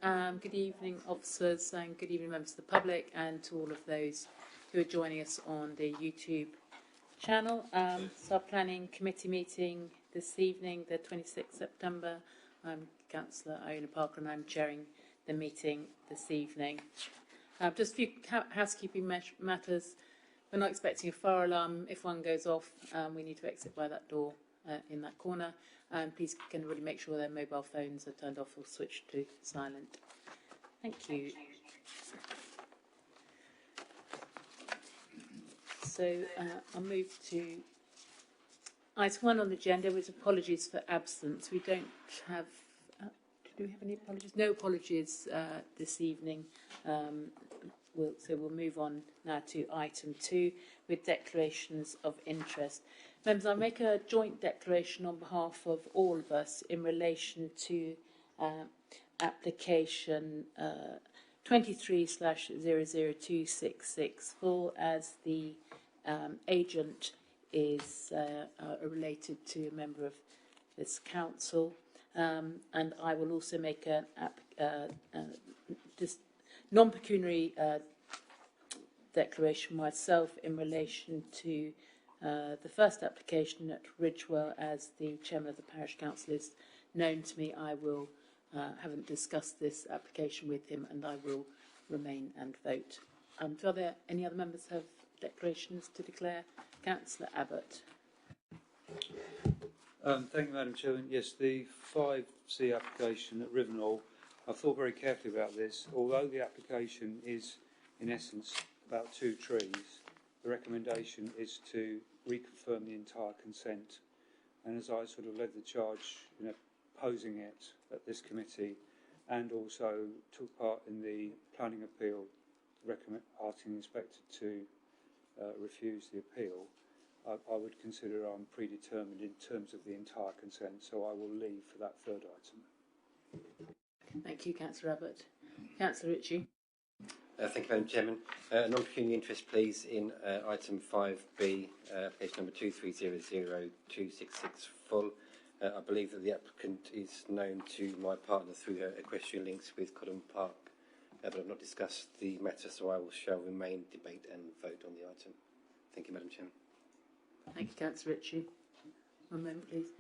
Good evening, officers, and good evening, members of the public, and to all of those who are joining us on the YouTube channel. So our planning committee meeting this evening, the 26th September. I'm Councillor Iona Parker and I'm chairing the meeting this evening. Just a few housekeeping matters. We're not expecting a fire alarm. If one goes off, we need to exit by that door in that corner. And please can really make sure their mobile phones are turned off or switched to silent. Thank you. So I'll move to item 1 on the agenda, which is apologies for absence. We don't have, do we have any apologies? No apologies this evening. So we'll move on now to item 2 with declarations of interest. Members, I'll make a joint declaration on behalf of all of us in relation to application 23/00266, full as the agent is related to a member of this council, and I will also make an non-pecuniary declaration myself in relation to the first application at Ridgewell. As the chairman of the parish council is known to me, I will haven't discussed this application with him, and I will remain and vote. Are there any other members who have declarations to declare? Councillor Abbott. Thank you, Madam Chairman. Yes, the 5C application at Rivenhall, I've thought very carefully about this. Although the application is, in essence, about 2 trees, the recommendation is to reconfirm the entire consent. And as I sort of led the charge in opposing it at this committee, and also took part in the planning appeal, asking the inspector to refuse the appeal, I would consider I'm predetermined in terms of the entire consent, so I will leave for that third item. Thank you, Councillor Abbott. Councillor Ritchie. Thank you, Madam Chairman. Non-pecuniary interest, please, in item 5B, application number 23/00266, full. I believe that the applicant is known to my partner through her equestrian links with Cotton Park, but I've not discussed the matter, so I shall remain, debate and vote on the item. Thank you, Madam Chairman. Thank you, Councillor Ritchie. 1 moment, please.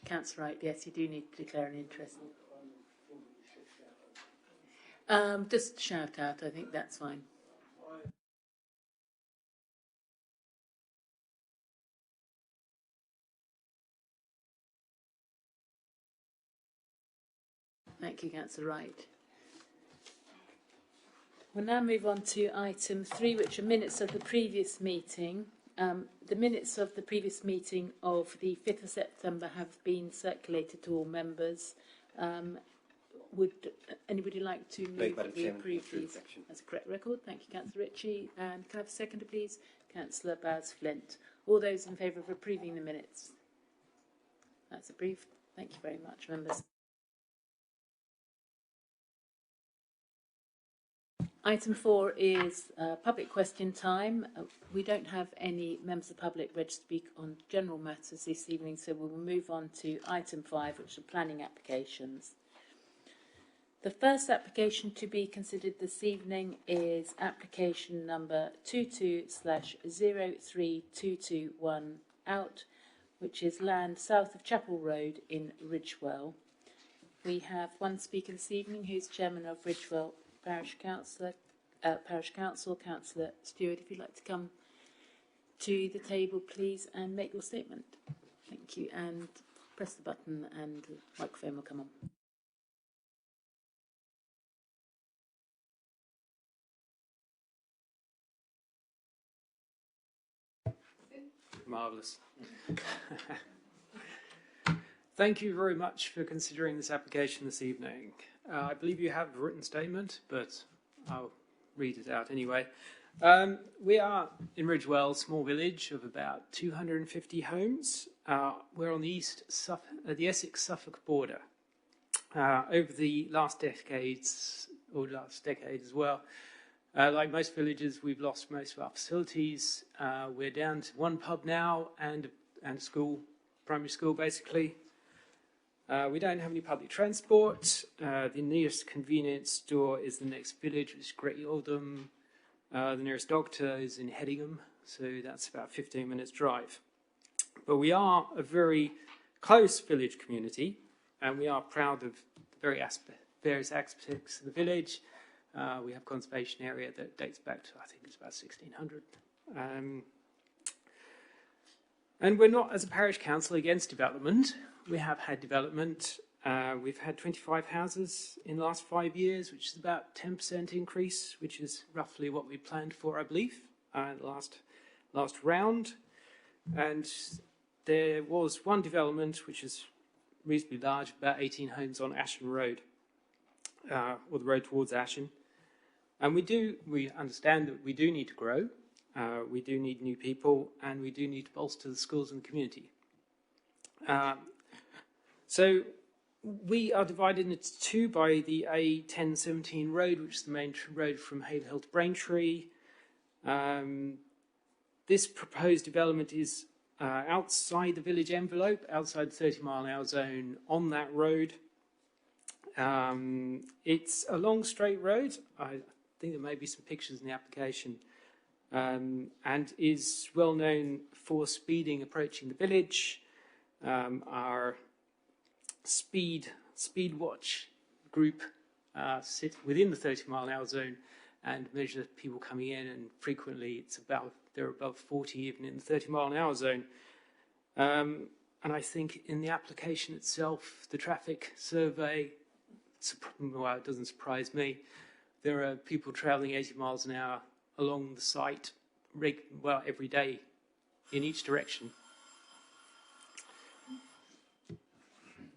Councillor Wright, yes, you do need to declare an interest. Just shout out, I think that's fine. Thank you, Councillor Wright. We'll now move on to item 3, which are minutes of the previous meeting. The minutes of the previous meeting of the 5th of September have been circulated to all members. Would anybody like to move that we approve these as a correct record? Thank you, Councillor Ritchie. And can I have a seconder, please? Councillor Baz-Flint. All those in favour of approving the minutes? That's approved. Thank you very much, members. Item 4 is public question time. We don't have any members of the public registered to speak on general matters this evening, so we will move on to item 5, which are planning applications. The first application to be considered this evening is application number 22/03221 out, which is land south of Chapel Road in Ridgewell. We have one speaker this evening who's chairman of Ridgewell Parish Council, Councillor Stewart. If you'd like to come to the table, please, and make your statement. Thank you. And press the button and the microphone will come on. Marvellous. Thank you very much for considering this application this evening. I believe you have a written statement, but I'll read it out anyway. We are in Ridgewell, small village of about 250 homes. We're on the the Essex-Suffolk border. Over the last decades, or last decade as well, like most villages, we've lost most of our facilities. We're down to one pub now and a school primary school, basically. We don't have any public transport. The nearest convenience store is the next village, which is Great Oldham. The nearest doctor is in Headingham, so that's about 15 minutes drive. But we are a very close village community, and we are proud of the various aspects of the village. We have a conservation area that dates back to, I think it's about 1600. And we're not, as a parish council, against development. We have had development. We've had 25 houses in the last 5 years, which is about 10% increase, which is roughly what we planned for, I believe, the last round. And there was one development which is reasonably large, about 18 homes on Ashen Road, or the road towards Ashen. And we understand that we do need to grow, we do need new people, and we do need to bolster the schools and the community. So we are divided into two by the A1017 road, which is the main road from Haverhill to Braintree. This proposed development is outside the village envelope, outside the 30-mile-an-hour zone on that road. It's a long straight road. I think there may be some pictures in the application, and is well known for speeding approaching the village. Our speed watch group sit within the 30-mile-an-hour zone and measure people coming in, and frequently they're above 40 even in the 30-mile-an-hour zone. And I think in the application itself, the traffic survey, well, it doesn't surprise me. There are people travelling 80 miles an hour along the site every day in each direction.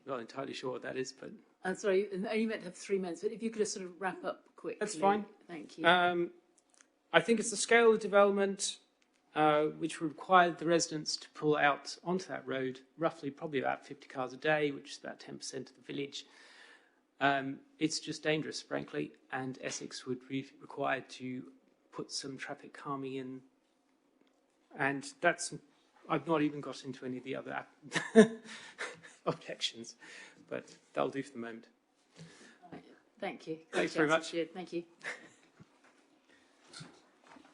Not entirely sure what that is, but... I'm sorry, I only meant to have 3 minutes, but if you could just sort of wrap up quickly. That's fine. Thank you. I think it's the scale of development which required the residents to pull out onto that road, roughly probably about 50 cars a day, which is about 10% of the village. It's just dangerous, frankly, and Essex would be required to put some traffic calming in. And I've not even got into any of the other objections, but that'll do for the moment. Right. Thank you. Thanks very much. Thank you.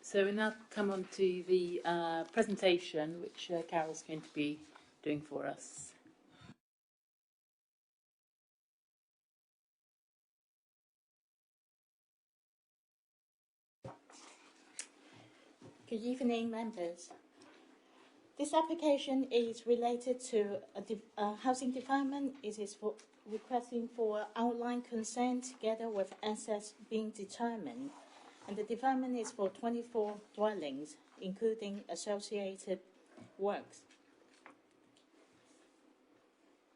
So we now come on to the presentation, which Carol's going to be doing for us. Good evening, members. This application is related to a housing development. It is requesting for outline consent together with assets being determined. And the development is for 24 dwellings, including associated works.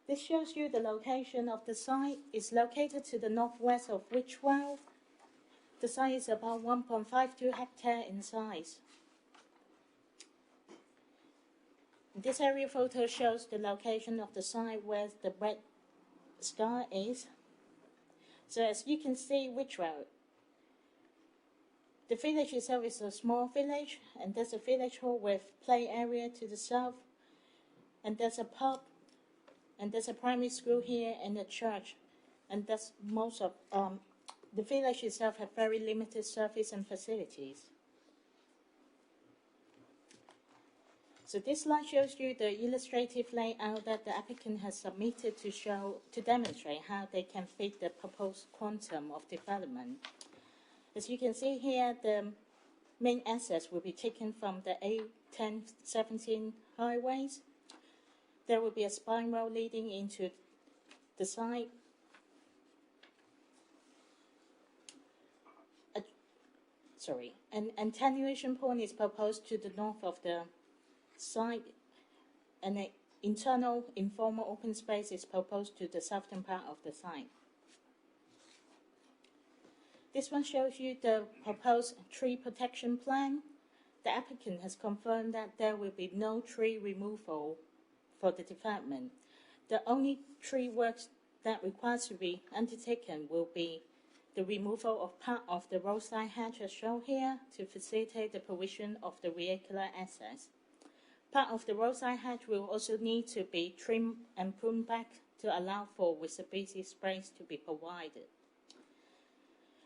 This shows you the location of the site. It's located to the northwest of Wychwell. The site is about 1.52 hectares in size. This aerial photo shows the location of the site where the red star is. So as you can see, Wychwell, the village itself is a small village, and there's a village hall with play area to the south, and there's a pub, and there's a primary school here and a church, and that's most of the village itself have very limited service and facilities. So this slide shows you the illustrative layout that the applicant has submitted to demonstrate how they can fit the proposed quantum of development. As you can see here, the main access will be taken from the A1017 highways. There will be a spine road leading into the site. An attenuation point is proposed to the north of the site, and an internal informal open space is proposed to the southern part of the site. This one shows you the proposed tree protection plan. The applicant has confirmed that there will be no tree removal for the development. The only tree works that requires to be undertaken will be the removal of part of the roadside hedge as shown here to facilitate the provision of the vehicular access. Part of the roadside hedge will also need to be trimmed and pruned back to allow for visibility sprays to be provided.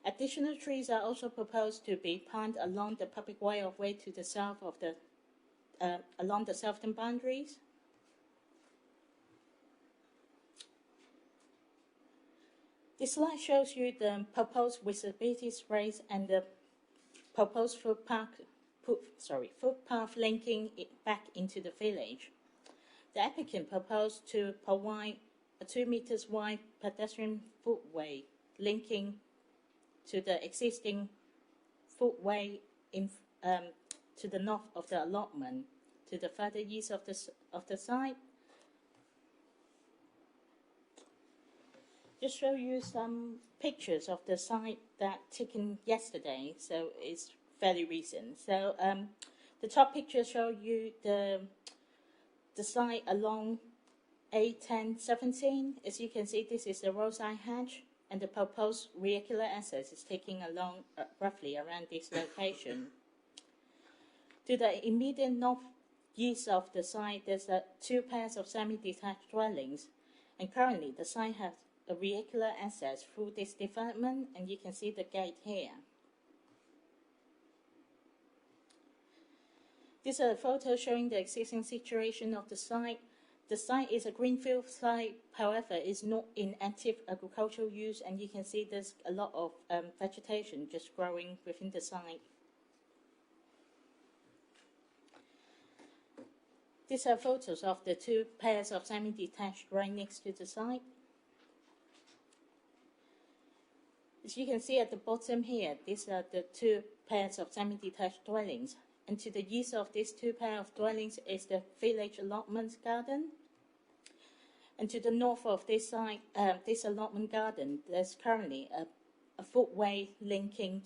Additional trees are also proposed to be planted along the public right-of-way to the south of the along the southern boundaries. This slide shows you the proposed visibility sprays and the proposed footpath linking it back into the village. The applicant proposed to provide a 2 meters wide pedestrian footway linking to the existing footway to the north of the allotment, to the further east of the site. Just show you some pictures of the site that taken yesterday, so it's fairly recent. So the top picture shows you the site along A1017. As you can see, this is the roadside hedge, and the proposed vehicular access is taking along roughly around this location. To the immediate northeast of the site, there's 2 pairs of semi-detached dwellings, and currently the site has a vehicular access through this development, and you can see the gate here. This is a photo showing the existing situation of the site. The site is a greenfield site, however, is not in active agricultural use, and you can see there's a lot of vegetation just growing within the site. These are photos of the 2 pairs of semi-detached right next to the site. As you can see at the bottom here, these are the 2 pairs of semi-detached dwellings. And to the east of these 2 pairs of dwellings is the village allotment garden. And to the north of this site, this allotment garden, there's currently a footway linking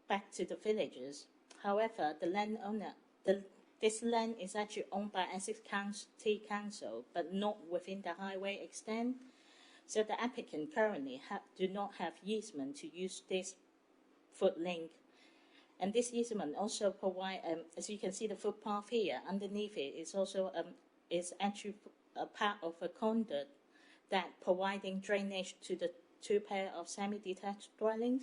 back to the villages. However, the landowner, this land is actually owned by Essex County Council, but not within the highway extent. So the applicant currently do not have easement to use this foot link. And this easement also provide, as you can see, the footpath here underneath it is also is actually a part of a conduit that providing drainage to the 2 pairs of semi-detached dwellings.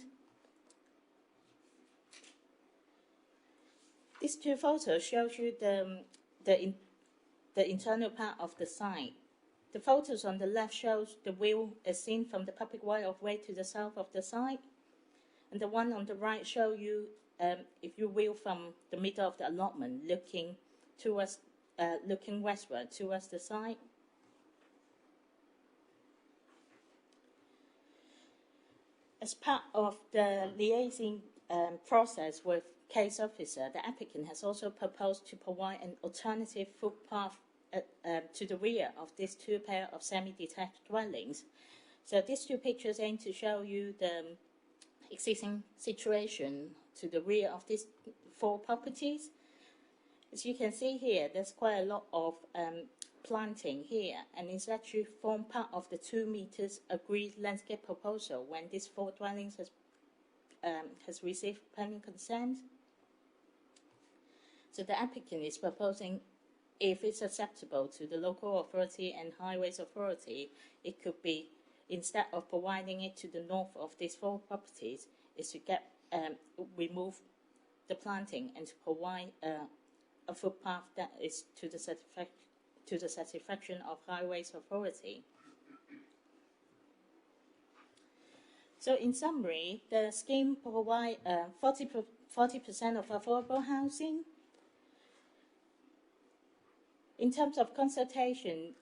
These 2 photos shows you the internal part of the site. The photos on the left shows the view as seen from the public right-of-way to the south of the site, and the one on the right show you if you view from the middle of the allotment, looking towards, looking westward towards the site. As part of the liaising process with case officer, the applicant has also proposed to provide an alternative footpath to the rear of these 2 pairs of semi-detached dwellings. So these 2 pictures aim to show you the existing situation to the rear of these 4 properties. As you can see here, there's quite a lot of planting here, and it's actually formed part of the 2 meters agreed landscape proposal when these 4 dwellings has received planning consent. So the applicant is proposing, if it's acceptable to the local authority and highways authority, it could be, instead of providing it to the north of these 4 properties, is to get remove the planting and to provide a footpath that is to the satisfaction of highways authority. So in summary, the scheme provides 40% of affordable housing. In terms of consultation,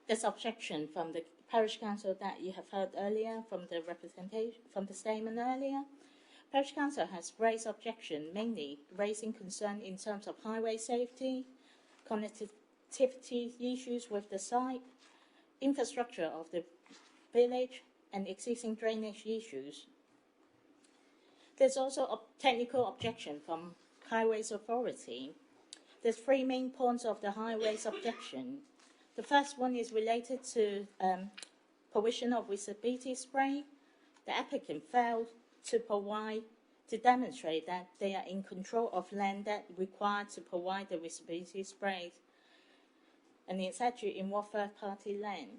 there's objection from the Parish Council that you have heard earlier from the representation, from the statement earlier. Parish Council has raised objection, mainly raising concern in terms of highway safety, connectivity issues with the site, infrastructure of the village, and existing drainage issues. There's also a technical objection from Highways Authority. There's 3 main points of the Highways objection. The first one is related to provision of visibility spray. The applicant failed to provide to demonstrate that they are in control of land that required to provide the visibility sprays, and it's actually in what third-party land.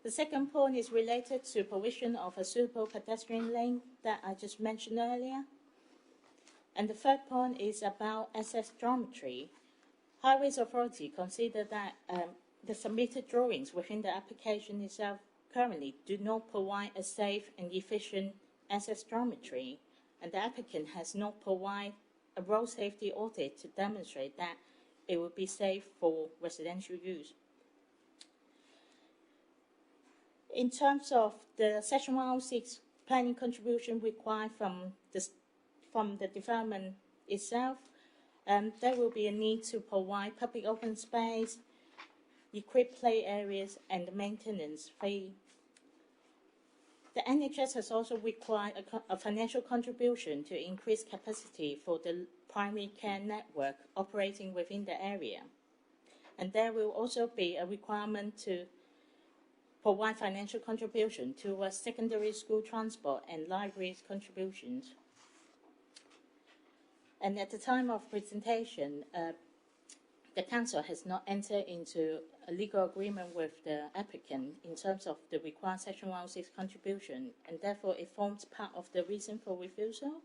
The second point is related to provision of a suitable pedestrian lane that I just mentioned earlier. And the third point is about access geometry. Highways Authority consider that the submitted drawings within the application itself currently do not provide a safe and efficient access geometry, and the applicant has not provided a road safety audit to demonstrate that it would be safe for residential use. In terms of the Section 106 planning contribution required from the development itself, there will be a need to provide public open space, equipped play areas, and the maintenance fee. The NHS has also required a financial contribution to increase capacity for the primary care network operating within the area. And there will also be a requirement to provide financial contribution to secondary school transport and libraries contributions. And at the time of presentation, the Council has not entered into a legal agreement with the applicant in terms of the required Section 106 contribution, and therefore it forms part of the reason for refusal.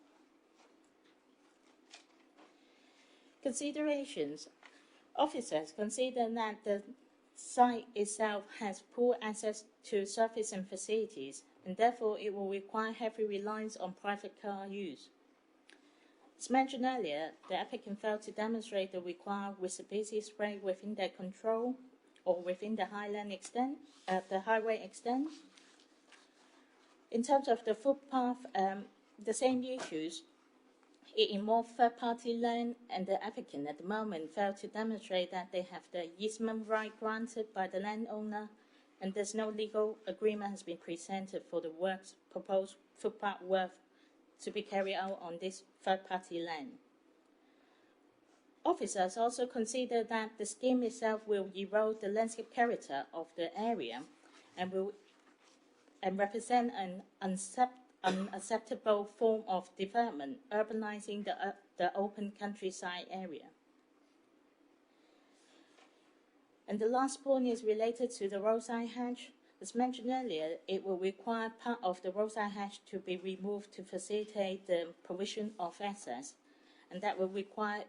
Considerations. Officers consider that the site itself has poor access to surface and facilities, and therefore it will require heavy reliance on private car use. As mentioned earlier, the applicant failed to demonstrate the required visibility spray within their control or within the highway extent. In terms of the footpath, the same issues. It involved third-party land, and the applicant at the moment failed to demonstrate that they have the easement right granted by the landowner, and there's no legal agreement has been presented for the works proposed footpath work to be carried out on this third-party land. Officers also consider that the scheme itself will erode the landscape character of the area and represent an unacceptable form of development, urbanizing the open countryside area. And the last point is related to the roadside hedge. As mentioned earlier, it will require part of the roadside hedge to be removed to facilitate the provision of access, and that will require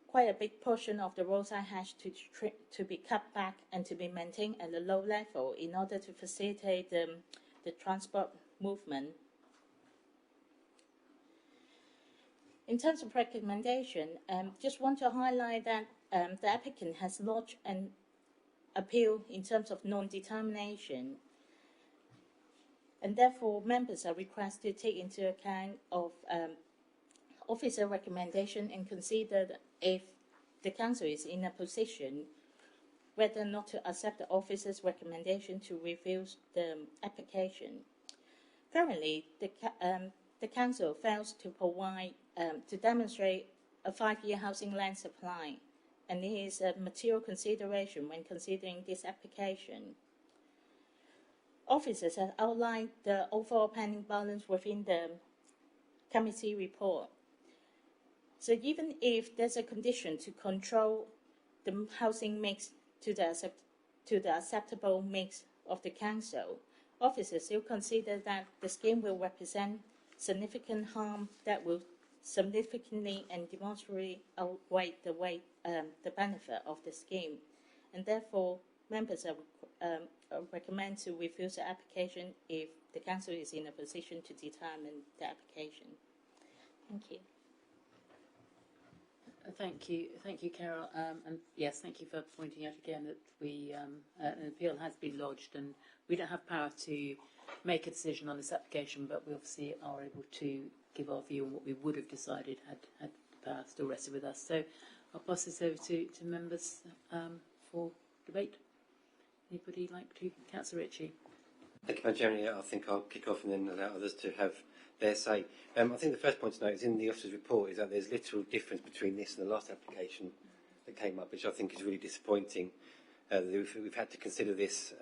quite a big portion of the roadside hedge to be cut back and to be maintained at a low level in order to facilitate the transport movement. In terms of recommendation, just want to highlight that the applicant has lodged an appeal in terms of non-determination, and therefore members are requested to take into account of officer recommendation and consider if the council is in a position whether or not to accept the officer's recommendation to refuse the application. Currently, the council fails to provide to demonstrate a 5-year housing land supply, and it is a material consideration when considering this application. Officers have outlined the overall planning balance within the committee report. So even if there's a condition to control the housing mix to the acceptable mix of the council, officers still consider that the scheme will represent significant harm that will significantly and demonstrably outweigh the benefit of the scheme, and therefore members recommend to refuse the application if the council is in a position to determine the application. Thank you. Thank you, Carol. And yes, thank you for pointing out again that an appeal has been lodged, and we don't have power to make a decision on this application, but we obviously are able to give our view on what we would have decided had the power still rested with us. So I'll pass this over to members for debate. Anybody like to? Councillor Ritchie. Thank you, Madam Chairman. I think I'll kick off and then allow others to have their say. I think the first point to note is in the officer's report is that there's little difference between this and the last application that came up, which I think is really disappointing. We've had to consider this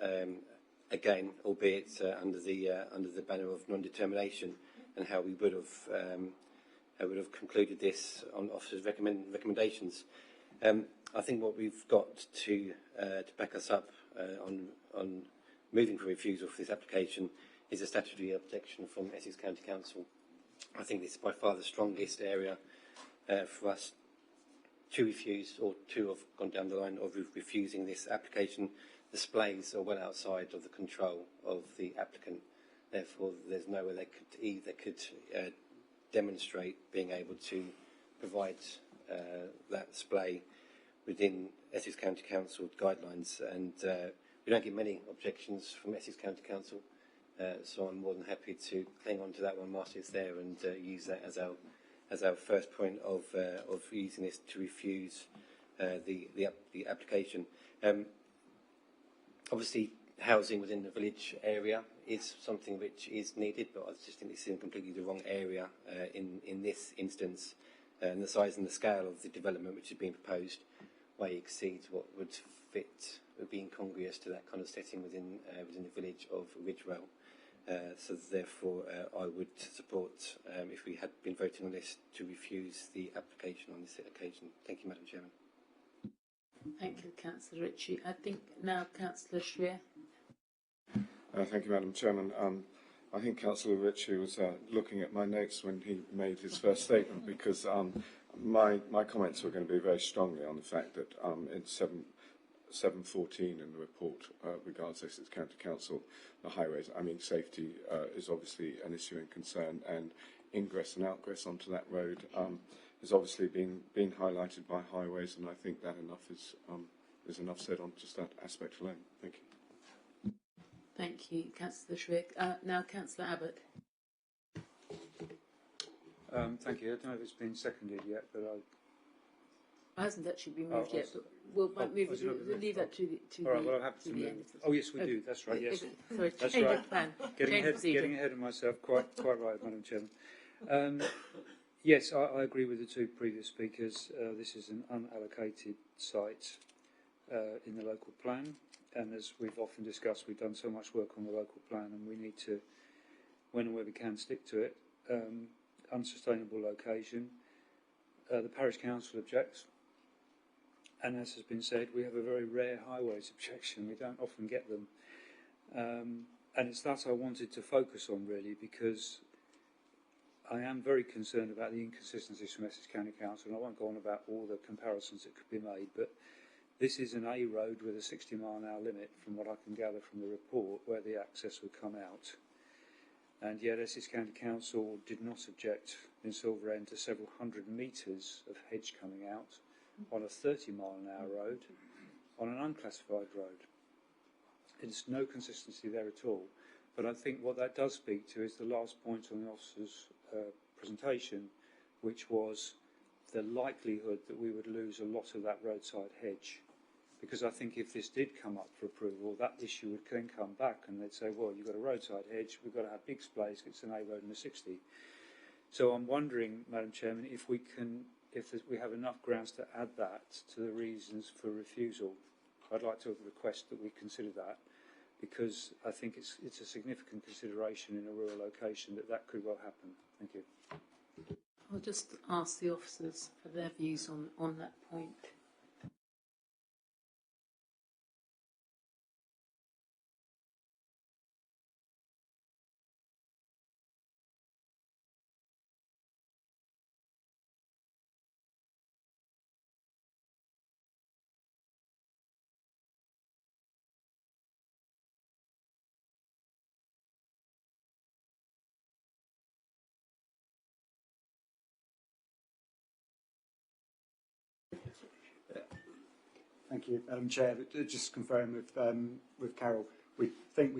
again, albeit under the banner of non-determination. and how we would have concluded this on officers' recommendations. I think what we've got to back us up on moving for refusal for this application is a statutory objection from Essex County Council. I think this is by far the strongest area for us to refuse, or to have gone down the line of refusing this application. The displays are well outside of the control of the applicant. Therefore, there's no way they could demonstrate being able to provide that display within Essex County Council guidelines, and we don't get many objections from Essex County Council, so I'm more than happy to cling on to that one whilst it's there and use that as our first point of using this to refuse the application. Obviously, housing within the village area is something which is needed, but I just think it's in completely the wrong area in this instance, and the size and the scale of the development which is being proposed way exceeds what would be incongruous to that kind of setting within the village of Ridgewell. So therefore, I would support, if we had been voting on this, to refuse the application on this occasion. Thank you, Madam Chairman. Thank you, Councillor Ritchie. I think now Councillor Shreer. Thank you, Madam Chairman. I think Councillor Ritchie was looking at my notes when he made his first statement, because my comments were going to be very strongly on the fact that in 7.14 in the report regards Essex County Council, the highways, safety is obviously an issue and concern, and ingress and outgress onto that road has obviously been highlighted by highways, and I think that is enough said on just that aspect alone. Thank you. Thank you, Councillor Shreer. Now Councillor Abbott. Thank you. I don't know if it's been seconded yet, but It hasn't actually been moved yet, but we'll leave that to the all right, well, I'm happy to the move. end. Oh, yes, we do. That's right. Yes, Sorry, that's change right. of plan. Getting ahead of myself. Quite right, Madam Chairman. Yes, I agree with the two previous speakers. This is an unallocated site in the local plan, and as we've often discussed, we've done so much work on the local plan, and we need to, when and where we can, stick to it. Unsustainable location. The parish council objects, and as has been said, we have a very rare highways objection. We don't often get them, and it's that I wanted to focus on, really, because I am very concerned about the inconsistencies from Essex County Council, and I won't go on about all the comparisons that could be made, but this is an A road with a 60-mile-an-hour limit, from what I can gather from the report, where the access would come out. And yet Essex County Council did not object in Silver End to several hundred metres of hedge coming out on a 30-mile-an-hour road, on an unclassified road. There's no consistency there at all. But I think what that does speak to is the last point on the officer's presentation, which was the likelihood that we would lose a lot of that roadside hedge. Because I think if this did come up for approval, that issue would then come back and they'd say, well, you've got a roadside hedge, we've got to have big displays, it's an A road and a 60. So I'm wondering, Madam Chairman, if we have enough grounds to add that to the reasons for refusal. I'd like to request that we consider that, because I think it's a significant consideration in a rural location that could well happen. Thank you. I'll just ask the officers for their views on that point. Thank you, Madam Chair. But just to confirm with Carol, we think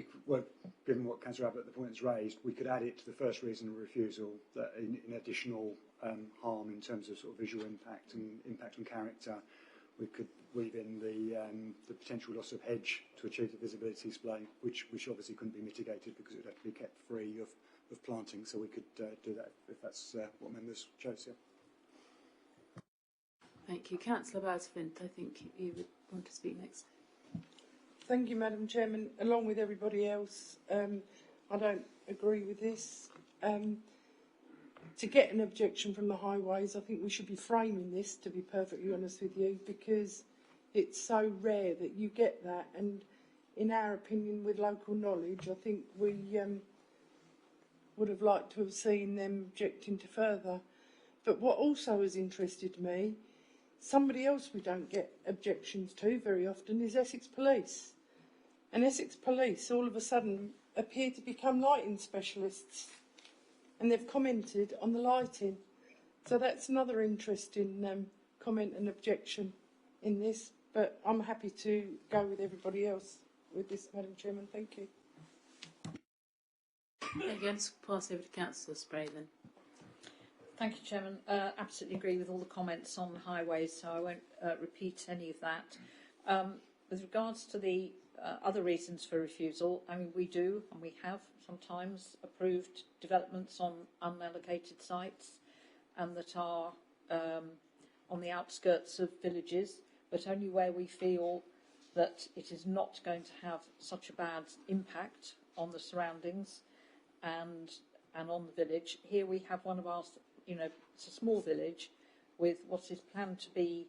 given what Councillor Abbott, the point has raised, we could add it to the first reason of refusal, that in additional harm in terms of sort of visual impact and impact on character, we could weave in the potential loss of hedge to achieve the visibility display, which obviously couldn't be mitigated because it would have to be kept free of planting. So we could do that if that's what members chose. Yeah. Thank you. Councillor Bowes-Fint, I think you would want to speak next. Thank you, Madam Chairman. Along with everybody else, I don't agree with this. to get an objection from the highways, I think we should be framing this, to be perfectly honest with you, because it's so rare that you get that. And in our opinion, with local knowledge, I think we would have liked to have seen them objecting to further. But what also has interested me, somebody else we don't get objections to very often is Essex Police. And Essex Police all of a sudden appear to become lighting specialists. And they've commented on the lighting. So that's another interesting comment and objection in this. But I'm happy to go with everybody else with this, Madam Chairman. Thank you. Again, pass over to Councillor Spray then. Thank you, Chairman. Absolutely agree with all the comments on highways, so I won't repeat any of that. With regards to the other reasons for refusal, I mean, we do and we have sometimes approved developments on unallocated sites and that are on the outskirts of villages, but only where we feel that it is not going to have such a bad impact on the surroundings and on the village. Here we have one of our, it's a small village with what is planned to be,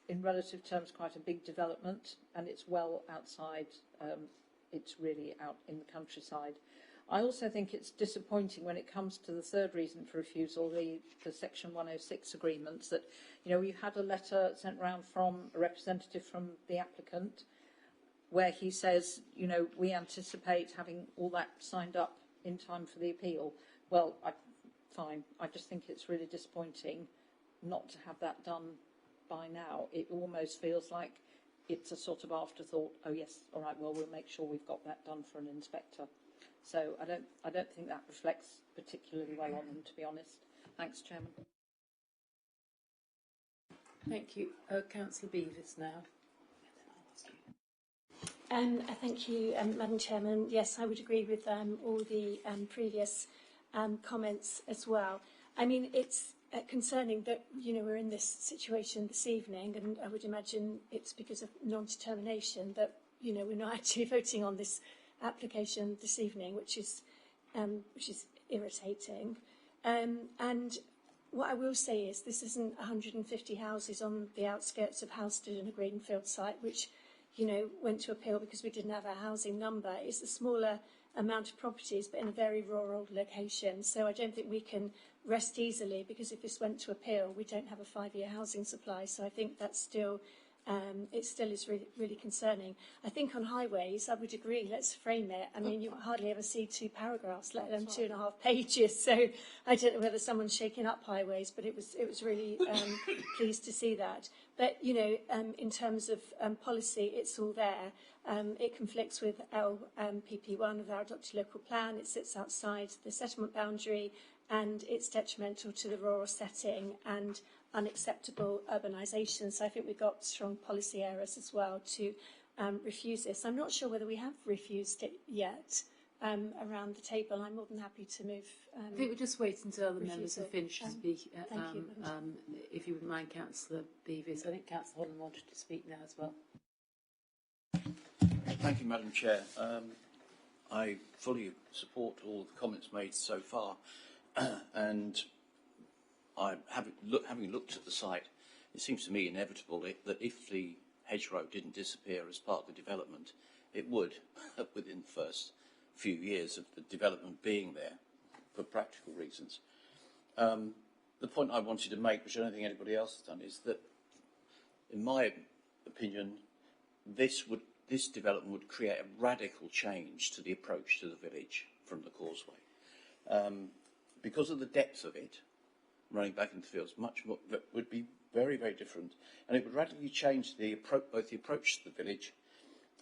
in relative terms, quite a big development, and it's well outside, it's really out in the countryside. I also think it's disappointing when it comes to the third reason for refusal, the Section 106 agreements, that, we've had a letter sent round from a representative from the applicant where he says, we anticipate having all that signed up in time for the appeal. Well, fine. I just think it's really disappointing not to have that done by now. It almost feels like it's a sort of afterthought. Oh yes, all right. Well, we'll make sure we've got that done for an inspector. So I don't think that reflects particularly well on them, to be honest. Thanks, Chairman. Thank you, Councillor Beavis now. Thank you, Madam Chairman. Yes, I would agree with all the previous comments as well. I mean, it's concerning that, we're in this situation this evening, and I would imagine it's because of non-determination that, we're not actually voting on this application this evening, which is irritating. And what I will say is this isn't 150 houses on the outskirts of Halstead and a Greenfield site, which went to appeal because we didn't have a housing number. It's a smaller amount of properties, but in a very rural location. So I don't think we can rest easily, because if this went to appeal, we don't have a 5-year housing supply. So I think that's still, it still is really, really concerning. I think on highways, I would agree, let's frame it. I mean, you hardly ever see 2 paragraphs, let alone 2.5 pages. So I don't know whether someone's shaking up highways, but it was really pleased to see that. But, in terms of policy, it's all there. It conflicts with LPP1 of our adopted local plan. It sits outside the settlement boundary, and it's detrimental to the rural setting and unacceptable urbanisation. So I think we've got strong policy errors as well to refuse this. I'm not sure whether we have refused it yet around the table. I'm more than happy to move. I think we'll just wait until other members have finished to speak. Thank you. If you wouldn't mind, Councillor Beavis. I think Councillor Holland wanted to speak now as well. Thank you, Madam Chair. I fully support all the comments made so far, and having looked at the site, it seems to me inevitable that if the hedgerow didn't disappear as part of the development, it would within the first few years of the development being there, for practical reasons. The point I wanted to make, which I don't think anybody else has done, is that, in my opinion, this development would create a radical change to the approach to the village from the causeway. Because of the depth of it, running back into the fields, much more, would be very, very different. And it would radically change both the approach to the village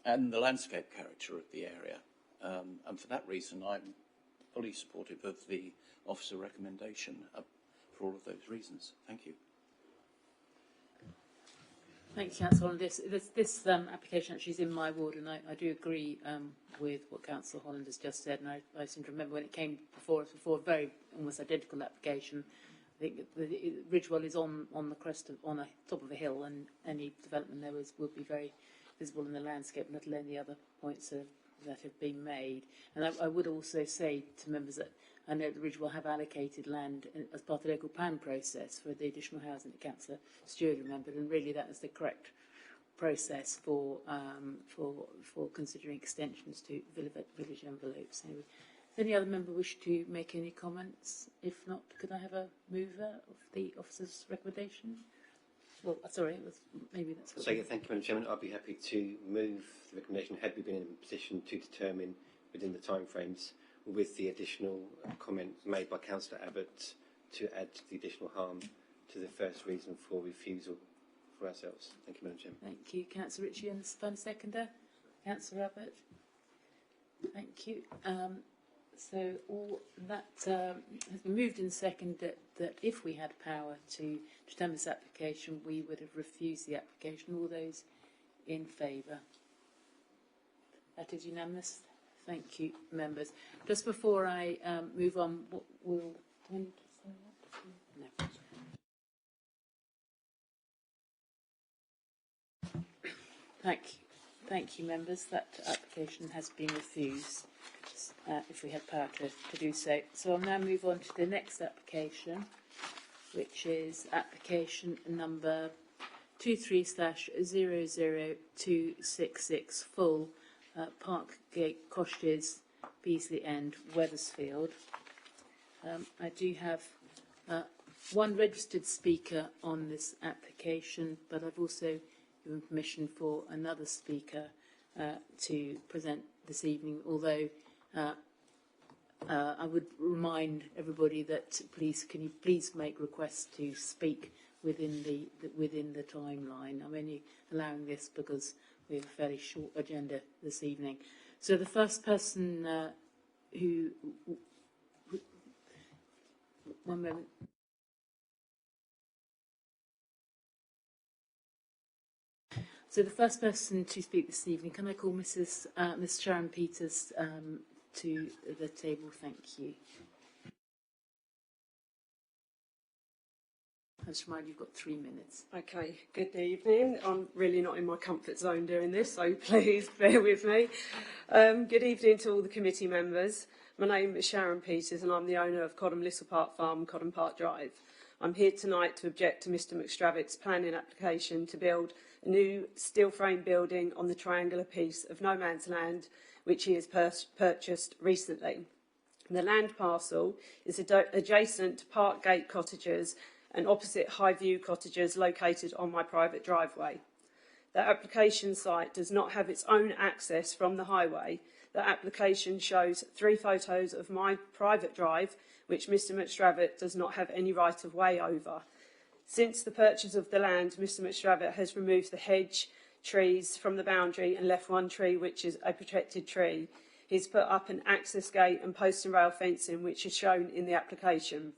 and the landscape character of the area. And for that reason, I'm fully supportive of the officer recommendation for all of those reasons. Thank you. Thanks, Councillor Holland. This application actually is in my ward, and I do agree with what Councillor Holland has just said. And I seem to remember when it came before us before, a very almost identical application. I think Ridgewell is on the crest on the top of a hill, and any development there would be very visible in the landscape, let alone the other points of that have been made. And I would also say to members that I know the Ridge will have allocated land as part of the local plan process for the additional housing that Councillor Stewart remembered, and really that is the correct process for considering extensions to village envelopes. Anyway, does any other member wish to make any comments? If not, could I have a mover of the officer's recommendation? Well, sorry, maybe that's what... So, yeah, thank you, Madam Chairman. I'd be happy to move the recommendation had we been in a position to determine within the timeframes with the additional comment made by Councillor Abbott to add the additional harm to the first reason for refusal for ourselves. Thank you, Madam Chairman. Thank you. Councillor Ritchie and the final seconder. Councillor Abbott. Thank you. So all that has been moved in second that if we had power to determine this application, we would have refused the application. All those in favour? That is unanimous. Thank you, members. Just before I move on, do I need to say that? No. Thank you, members. That application has been refused. If we had power to do so. So I'll now move on to the next application, which is application number 23/00266 full Parkgate Cottages, Beasley End, Weathersfield. I do have one registered speaker on this application, but I've also given permission for another speaker to present this evening, although I would remind everybody that can you please make requests to speak within the timeline. I'm only allowing this because we have a fairly short agenda this evening. So the first person one moment. So the first person to speak this evening, can I call Miss Sharon Peters to the table? Thank you. I just remind you, you've got 3 minutes. Okay, good evening. I'm really not in my comfort zone doing this, so please bear with me. Good evening to all the committee members. My name is Sharon Peters and I'm the owner of Codham Little Park Farm, Codham Park Drive. I'm here tonight to object to Mr McStravitt's planning application to build a new steel frame building on the triangular piece of no man's land which he has purchased recently. The land parcel is adjacent to Parkgate Cottages and opposite Highview Cottages located on my private driveway. The application site does not have its own access from the highway. The application shows 3 photos of my private drive, which Mr McStravitt does not have any right of way over. Since the purchase of the land, Mr McStravitt has removed the hedge, trees from the boundary and left one tree which is a protected tree. He's put up an access gate and post and rail fencing which is shown in the application.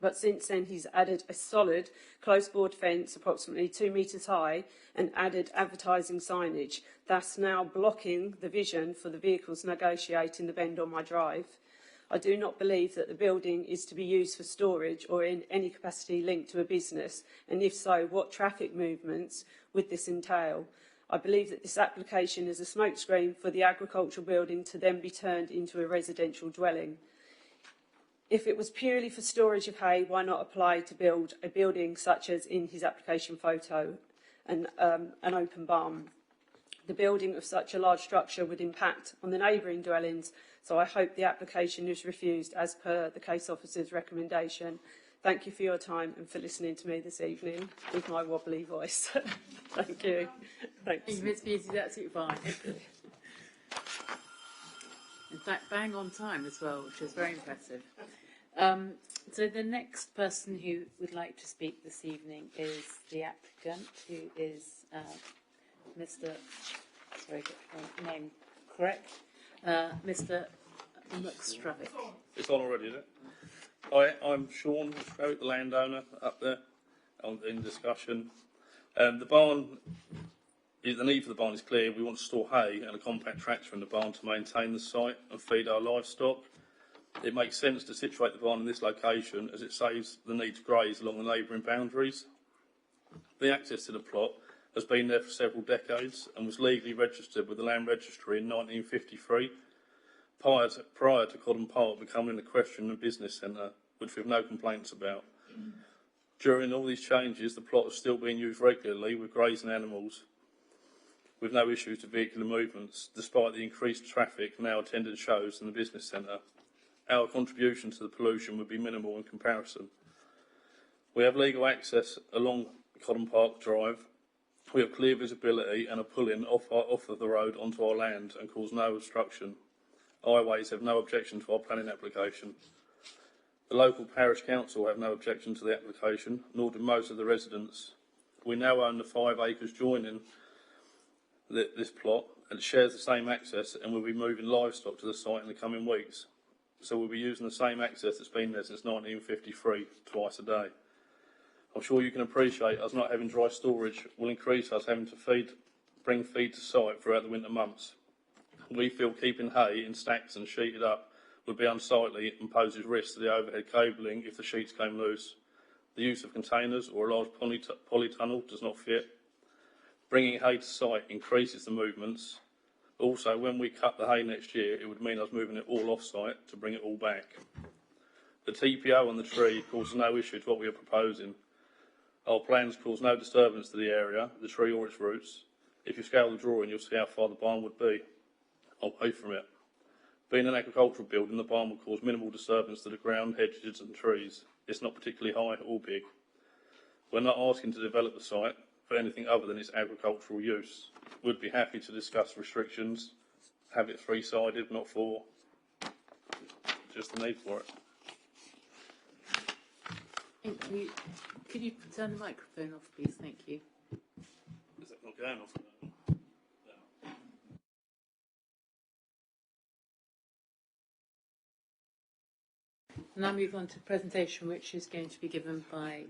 But since then he's added a solid close board fence approximately 2 metres high and added advertising signage, thus now blocking the vision for the vehicles negotiating the bend on my drive. I do not believe that the building is to be used for storage or in any capacity linked to a business, and if so, what traffic movements would this entail? I believe that this application is a smokescreen for the agricultural building to then be turned into a residential dwelling. If it was purely for storage of hay, why not apply to build a building such as in his application photo, an open barn? The building of such a large structure would impact on the neighbouring dwellings, so I hope the application is refused as per the case officer's recommendation. Thank you for your time and for listening to me this evening with my wobbly voice. Thank you. Thanks. Thank you, Ms. Peters, absolutely fine. In fact, bang on time as well, which is very impressive. So the next person who would like to speak this evening is the applicant, who is Mr. Sorry, get my name correct. Mr. McStravitt. It's on already, is it? Hi, I'm Sean McStravitt, the landowner up there in discussion. The barn, the need for the barn is clear. We want to store hay and a compact tractor in the barn to maintain the site and feed our livestock. It makes sense to situate the barn in this location as it saves the need to graze along the neighbouring boundaries. The access to the plot has been there for several decades and was legally registered with the Land Registry in 1953, prior to Cotton Park becoming an equestrian and business centre, which we have no complaints about. During all these changes, the plot is still being used regularly with grazing animals, with no issues to vehicular movements, despite the increased traffic now attending shows in the business centre. Our contribution to the pollution would be minimal in comparison. We have legal access along Cotton Park Drive. We have clear visibility and are pulling off of the road onto our land and cause no obstruction. Highways have no objection to our planning application. The local parish council have no objection to the application, nor do most of the residents. We now own the 5 acres joining this plot, and it shares the same access, and we'll be moving livestock to the site in the coming weeks. So we'll be using the same access that's been there since 1953, twice a day. I'm sure you can appreciate us not having dry storage will increase us having to bring feed to site throughout the winter months. We feel keeping hay in stacks and sheeted up would be unsightly and poses risk to the overhead cabling if the sheets came loose. The use of containers or a large polytunnel does not fit. Bringing hay to site increases the movements. Also, when we cut the hay next year, it would mean us moving it all off-site to bring it all back. The TPO on the tree causes no issue to what we are proposing. Our plans cause no disturbance to the area, the tree or its roots. If you scale the drawing, you'll see how far the barn would be away from it. Being an agricultural building, the barn will cause minimal disturbance to the ground, hedges and trees. It's not particularly high or big. We're not asking to develop the site for anything other than its agricultural use. We'd be happy to discuss restrictions, have it 3-sided, not 4. Just the need for it. Thank you. Could you turn the microphone off, please? Thank you. Is that not going off? Now move on to the presentation, which is going to be given by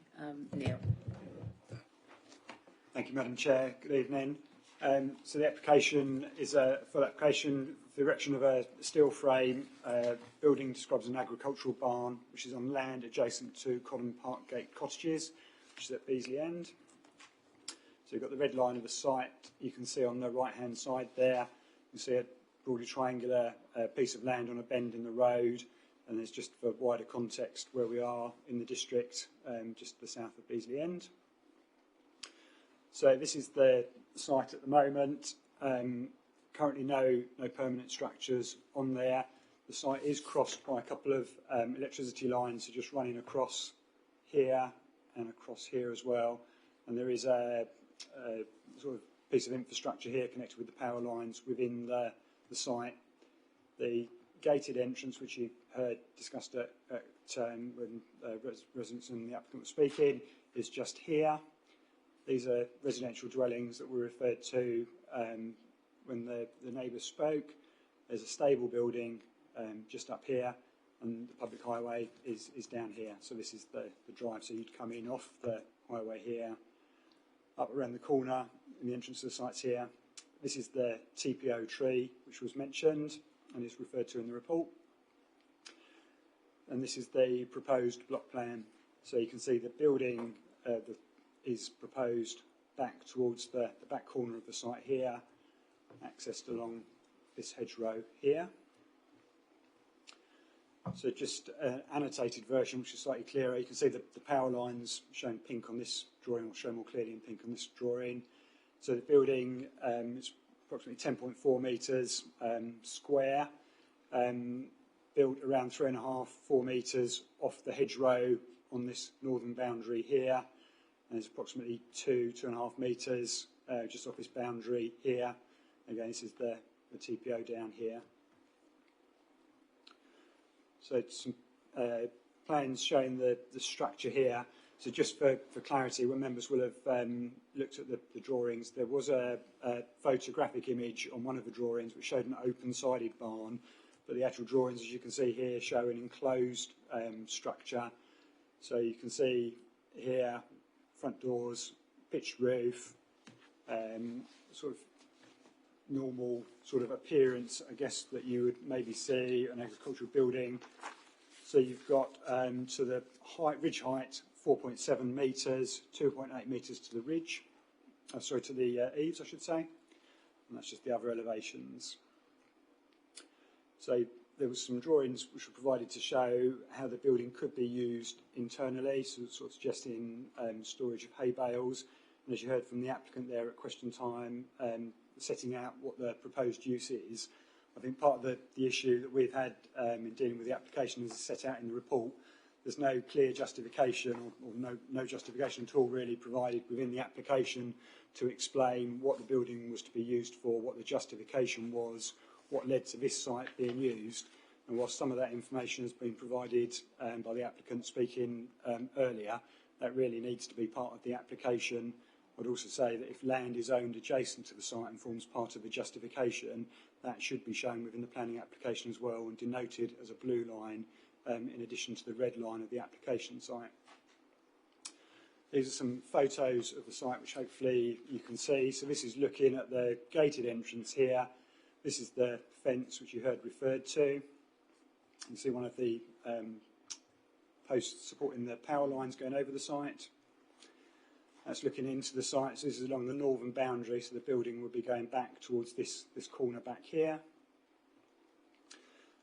Neil. Thank you, Madam Chair. Good evening. So the application is a full application for the erection of a steel frame building describes an agricultural barn, which is on land adjacent to Cotton Park Gate Cottages, which is at Beasley End. So you've got the red line of the site. You can see on the right-hand side there, you see a broadly triangular piece of land on a bend in the road. And there's just for wider context where we are in the district, just to the south of Beasley End. So this is the site at the moment. Currently no permanent structures on there. The site is crossed by a couple of electricity lines, so just running across here and across here as well. And there is a sort of piece of infrastructure here connected with the power lines within the site. The gated entrance, which you heard discussed when residents and the applicant were speaking, is just here. These are residential dwellings that were referred to when the neighbours spoke. There's a stable building just up here, and the public highway is down here. So this is the drive. So you'd come in off the highway here, up around the corner, and the entrance to the site's here. This is the TPO tree, which was mentioned and is referred to in the report. And this is the proposed block plan. So you can see the building is proposed back towards the back corner of the site here, accessed along this hedgerow here. So just an annotated version, which is slightly clearer. You can see the power lines shown pink on this drawing, or shown more clearly in pink on this drawing. So the building is approximately 10.4 metres square, built around 3.5–4 metres off the hedgerow on this northern boundary here. And there's approximately 2–2.5 metres just off this boundary here. Again, this is the TPO down here. So some plans showing the structure here. So just for clarity, when members will have looked at the drawings, there was a photographic image on one of the drawings which showed an open-sided barn, but the actual drawings, as you can see here, show an enclosed structure. So you can see here, front doors, pitched roof, sort of normal sort of appearance, I guess, that you would maybe see an agricultural building. So you've got to the ridge height, 4.7 metres, 2.8 metres to the ridge. to the eaves, I should say, and that's just the other elevations. So there was some drawings which were provided to show how the building could be used internally, so sort of suggesting storage of hay bales. And as you heard from the applicant there at question time, setting out what the proposed use is. I think part of the issue that we've had in dealing with the application is set out in the report. There's no clear justification or no justification at all really provided within the application to explain what the building was to be used for, what the justification was, what led to this site being used. And whilst some of that information has been provided by the applicant speaking earlier, that really needs to be part of the application. I'd also say that if land is owned adjacent to the site and forms part of the justification, that should be shown within the planning application as well and denoted as a blue line in addition to the red line of the application site. These are some photos of the site which hopefully you can see. So this is looking at the gated entrance here. This is the fence which you heard referred to. You can see one of the posts supporting the power lines going over the site. That's looking into the site. So this is along the northern boundary, so the building will be going back towards this corner back here.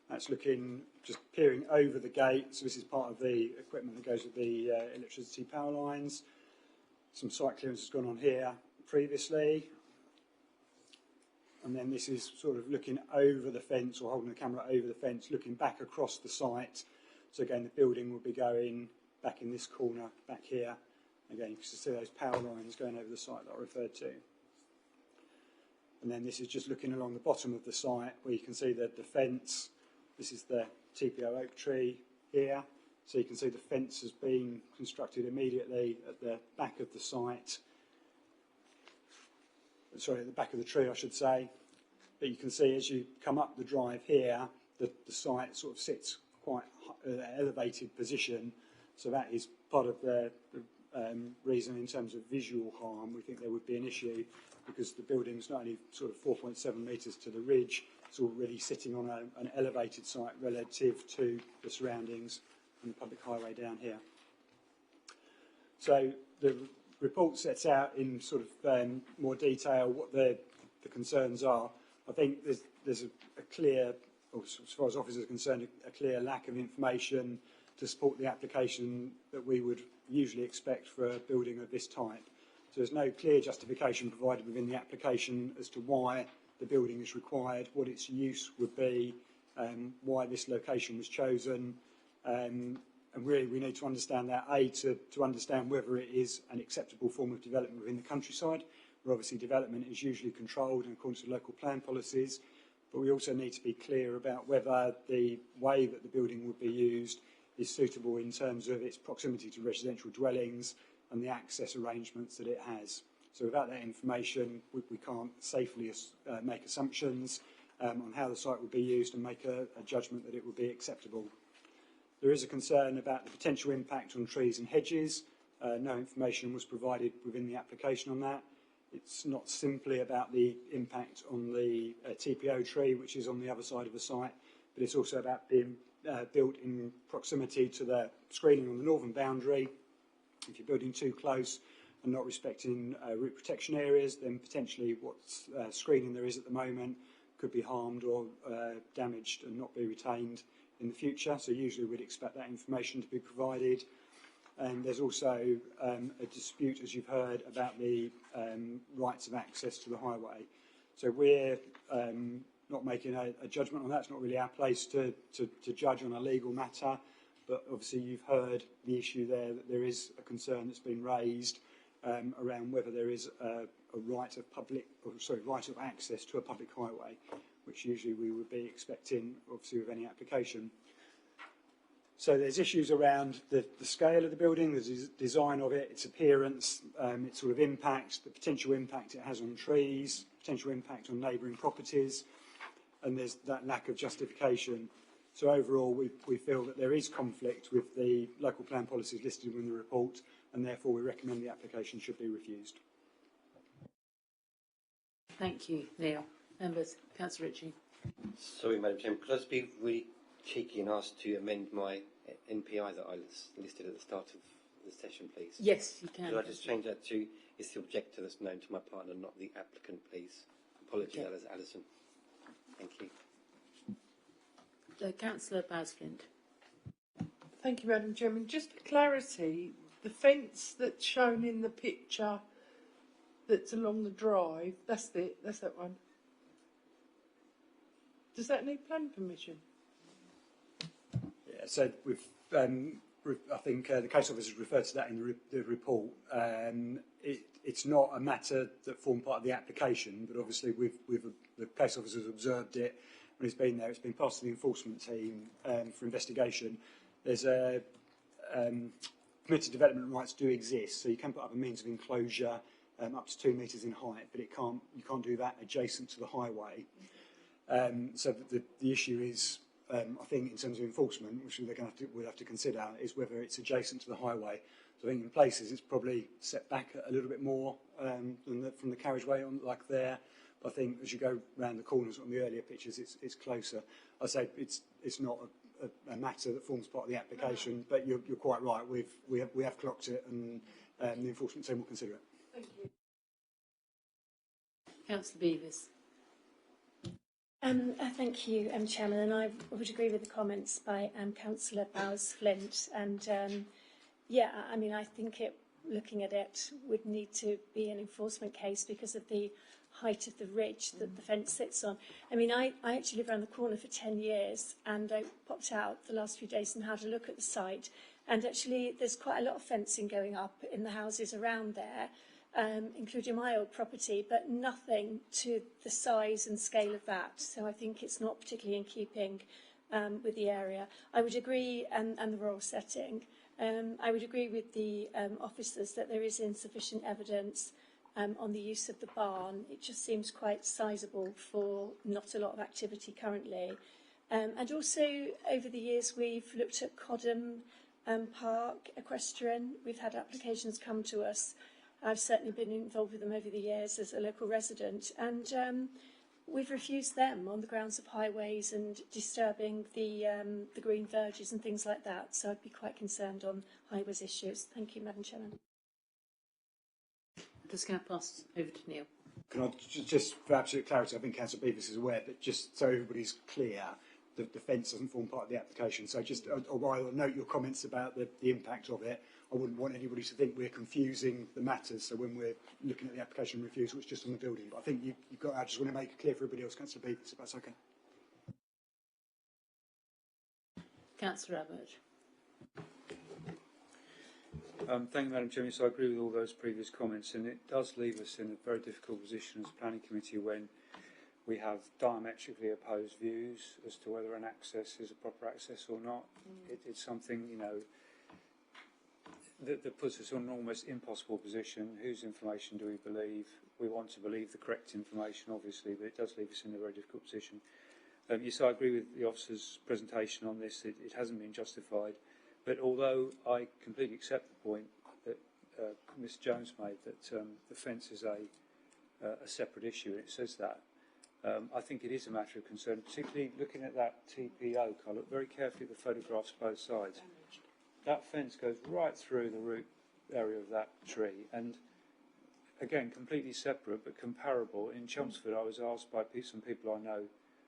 That's looking, just peering over the gate. So this is part of the equipment that goes with the electricity power lines. Some site clearance has gone on here previously. And then this is sort of looking over the fence, or holding the camera over the fence, looking back across the site. So again, the building will be going back in this corner back here. Again, you can see those power lines going over the site that I referred to. And then this is just looking along the bottom of the site where you can see that the fence, this is the TPO oak tree here. So you can see the fence has been constructed immediately at the back of the site. Sorry, at the back of the tree, I should say. But you can see as you come up the drive here, the site sort of sits quite elevated position. So that is part of the reason in terms of visual harm. We think there would be an issue because the building's not only sort of 4.7 metres to the ridge, it's already sitting on an elevated site relative to the surroundings and the public highway down here. So the report sets out in sort of more detail what the concerns are. I think there's a clear, or as far as officers are concerned, a clear lack of information to support the application that we would usually expect for a building of this type. So there's no clear justification provided within the application as to why the building is required, what its use would be, why this location was chosen. And really we need to understand that, A, to understand whether it is an acceptable form of development within the countryside, where obviously development is usually controlled in accordance with local plan policies. But we also need to be clear about whether the way that the building would be used is suitable in terms of its proximity to residential dwellings and the access arrangements that it has. So without that information, we can't safely make assumptions on how the site would be used and make a judgment that it would be acceptable. There is a concern about the potential impact on trees and hedges. No information was provided within the application on that. It's not simply about the impact on the TPO tree, which is on the other side of the site, but it's also about being built in proximity to the screening on the northern boundary. If you're building too close and not respecting root protection areas, then potentially what screening there is at the moment could be harmed or damaged and not be retained in the future. So usually we'd expect that information to be provided. And there's also a dispute, as you've heard, about the rights of access to the highway. So we're not making a judgment on that. It's not really our place to judge on a legal matter. But obviously you've heard the issue there, that there is a concern that's been raised around whether there is a right of access to a public highway, which usually we would be expecting, obviously, with any application. So there's issues around the scale of the building, the design of it, its appearance, its sort of impact, the potential impact it has on trees, potential impact on neighbouring properties, and there's that lack of justification. So overall, we feel that there is conflict with the local plan policies listed in the report, and therefore we recommend the application should be refused. Thank you, Neil. Members, Councillor Ritchie. Sorry, Madam Chairman, could I just be really cheeky and ask to amend my NPI that I listed at the start of the session, please? Yes, you can. Could I just change that to It's the objector that's known to my partner, not the applicant, please. Apologies, Okay. Alison. Thank you. Councillor Basflint. Thank you, Madam Chairman. Just for clarity, the fence that's shown in the picture that's along the drive, that's that one. Does that need planning permission? Yeah, so I think the case officers referred to that in the report. It's not a matter that formed part of the application, but obviously the case officers observed it when it's been there. It's been passed to the enforcement team for investigation. There's permitted development rights do exist, so you can put up a means of enclosure up to 2 metres in height, but you can't do that adjacent to the highway. So the issue is, I think, in terms of enforcement, which we'll have to consider, is whether it's adjacent to the highway. So I think in places it's probably set back a little bit more from the carriageway on, like there. But I think as you go round the corners on the earlier pictures, it's closer. I say it's not a matter that forms part of the application, but you're quite right. We have clocked it, and the enforcement team will consider it. Thank you. Councillor Beevers. Thank you, Chairman, and I would agree with the comments by Councillor Bowes-Flint. And I mean, I think looking at it would need to be an enforcement case because of the height of the ridge that the fence sits on. I mean, I actually lived around the corner for 10 years, and I popped out the last few days and had a look at the site. And actually, there's quite a lot of fencing going up in the houses around there, including my old property, but nothing to the size and scale of that. So I think it's not particularly in keeping with the area. I would agree, and the rural setting, I would agree with the officers that there is insufficient evidence on the use of the barn. It just seems quite sizable for not a lot of activity currently. And also, over the years, we've looked at Codham Park, Equestrian. We've had applications come to us. I've certainly been involved with them over the years as a local resident, and we've refused them on the grounds of highways and disturbing the green verges and things like that. So I'd be quite concerned on highways issues. Thank you, Madam Chairman. I'm just going to pass over to Neil. Can I just for absolute clarity, I think Councillor Beevers is aware, but just so everybody's clear, the fence doesn't form part of the application. So just while I note your comments about the impact of it, I wouldn't want anybody to think we're confusing the matters. So when we're looking at the application refusal, it's just on the building. But I think you've got. I just want to make it clear for everybody else, Councillor Beevers, if that's okay. Councillor Abbott. Thank you, Madam Chairman. So I agree with all those previous comments, and it does leave us in a very difficult position as a planning committee when we have diametrically opposed views as to whether an access is a proper access or not. It's something, that puts us in an almost impossible position. Whose information do we believe? We want to believe the correct information, obviously, but it does leave us in a very difficult position. Yes, I agree with the officer's presentation on this. It hasn't been justified. But although I completely accept the point that Ms Jones made, that the fence is a separate issue, and it says that, I think it is a matter of concern, particularly looking at that TPO. I look very carefully at the photographs both sides. That fence goes right through the root area of that tree, and again, completely separate but comparable. In Chelmsford, I was asked by some people I know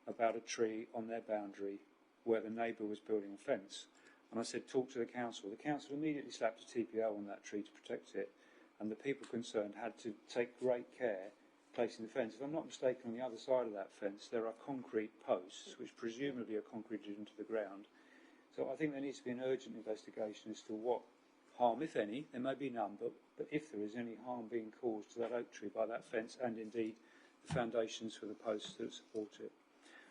about a tree on their boundary where the neighbour was building a fence. And I said, talk to the council. The council immediately slapped a TPO on that tree to protect it, and the people concerned had to take great care placing the fence. If I'm not mistaken, on the other side of that fence, there are concrete posts, which presumably are concreted into the ground. So I think there needs to be an urgent investigation as to what harm, if any, there may be none, but if there is any harm being caused to that oak tree by that fence, and indeed the foundations for the posts that support it.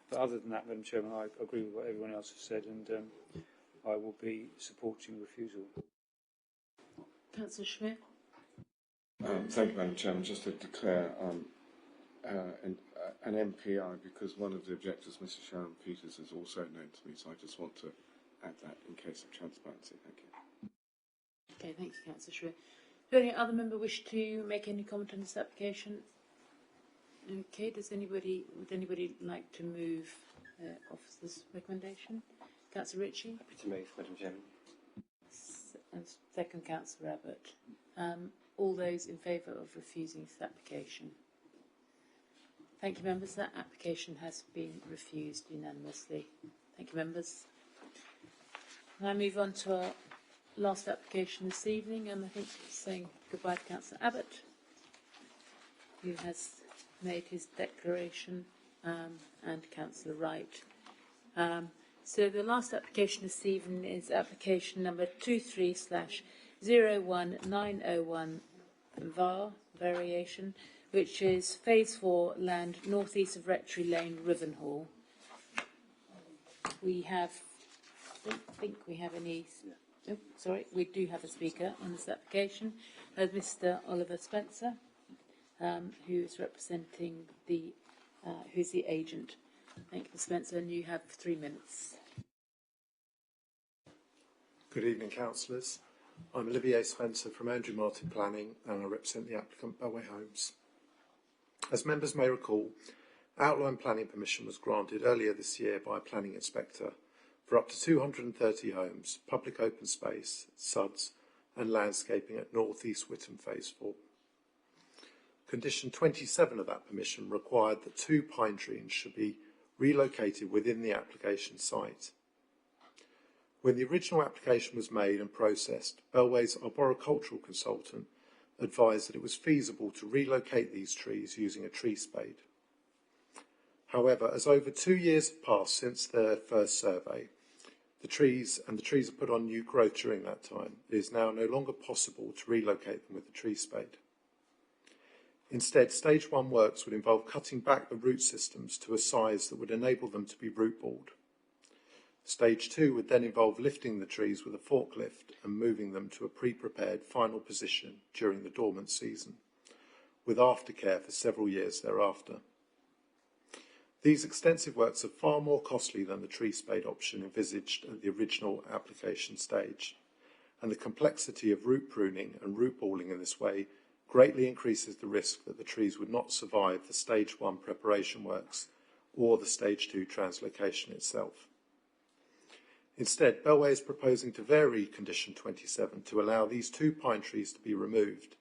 But other than that, Madam Chairman, I agree with what everyone else has said, and I will be supporting refusal. Councillor Schmidt. Thank you, Madam Chairman. Just to declare an MPI, because one of the objectors, Mr Sharon Peters, is also known to me, so I just want to add that in case of transparency. Thank you. Okay, thank you, Councillor Schmidt. Do any other member wish to make any comment on this application? Okay, would anybody like to move officer's recommendation? Councillor Ritchie. Happy to move, Madam Chairman. Second, Councillor Abbott. All those in favour of refusing this application? Thank you, members. That application has been refused unanimously. Thank you, members. Now move on to our last application this evening, and I think saying goodbye to Councillor Abbott, who has made his declaration, and Councillor Wright. So the last application this evening is application number 23/01901 VAR variation, which is Phase 4 land northeast of Rectory Lane, Rivenhall. We have, I don't think we have any, oh, sorry, we do have a speaker on this application, Mr. Oliver Spencer, who is representing the, who's the agent. Thank you, Mr. Spencer, and you have 3 minutes. Good evening, councillors. I'm Olivier Spencer from Andrew Martin Planning, and I represent the applicant Bellway Homes. As members may recall, outline planning permission was granted earlier this year by a planning inspector for up to 230 homes, public open space, SUDs, and landscaping at North East Witham Phase 4. Condition 27 of that permission required that 2 pine trees should be relocated within the application site. When the original application was made and processed, Bellway's arboricultural consultant advised that it was feasible to relocate these trees using a tree spade. However, as over 2 years have passed since their first survey, the trees are put on new growth during that time, it is now no longer possible to relocate them with the tree spade. Instead, stage 1 works would involve cutting back the root systems to a size that would enable them to be root balled. Stage 2 would then involve lifting the trees with a forklift and moving them to a pre-prepared final position during the dormant season, with aftercare for several years thereafter. These extensive works are far more costly than the tree spade option envisaged at the original application stage, and the complexity of root pruning and root balling in this way greatly increases the risk that the trees would not survive the stage 1 preparation works or the stage 2 translocation itself. Instead, Bellway is proposing to vary condition 27 to allow these 2 pine trees to be removed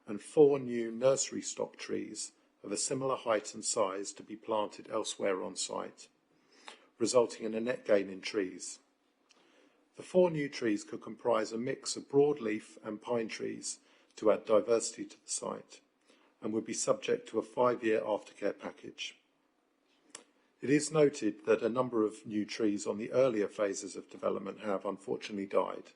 and 4 new nursery stock trees of a similar height and size to be planted elsewhere on site, resulting in a net gain in trees. The 4 new trees could comprise a mix of broadleaf and pine trees to add diversity to the site, and would be subject to a 5-year aftercare package. It is noted that a number of new trees on the earlier phases of development have unfortunately died.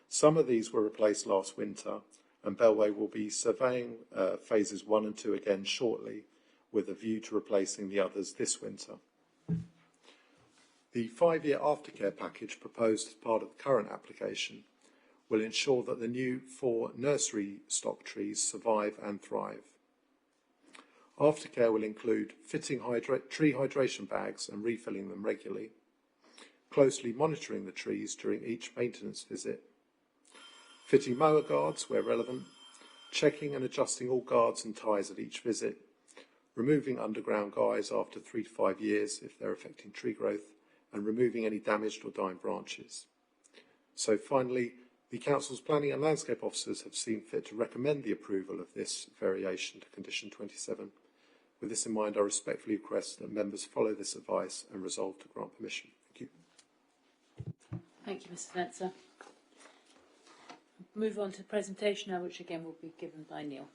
Some of these were replaced last winter, and Bellway will be surveying phases 1 and 2 again shortly, with a view to replacing the others this winter. The 5-year aftercare package proposed as part of the current application will ensure that the new 4 nursery stock trees survive and thrive. Aftercare will include fitting tree hydration bags and refilling them regularly, closely monitoring the trees during each maintenance visit, fitting mower guards where relevant, checking and adjusting all guards and ties at each visit, removing underground guys after 3 to 5 years if they're affecting tree growth, and removing any damaged or dying branches. So finally, the Council's planning and landscape officers have seen fit to recommend the approval of this variation to condition 27. With this in mind, I respectfully request that members follow this advice and resolve to grant permission. Thank you. Thank you, Mr. Spencer. Move on to the presentation now, which again will be given by Neil.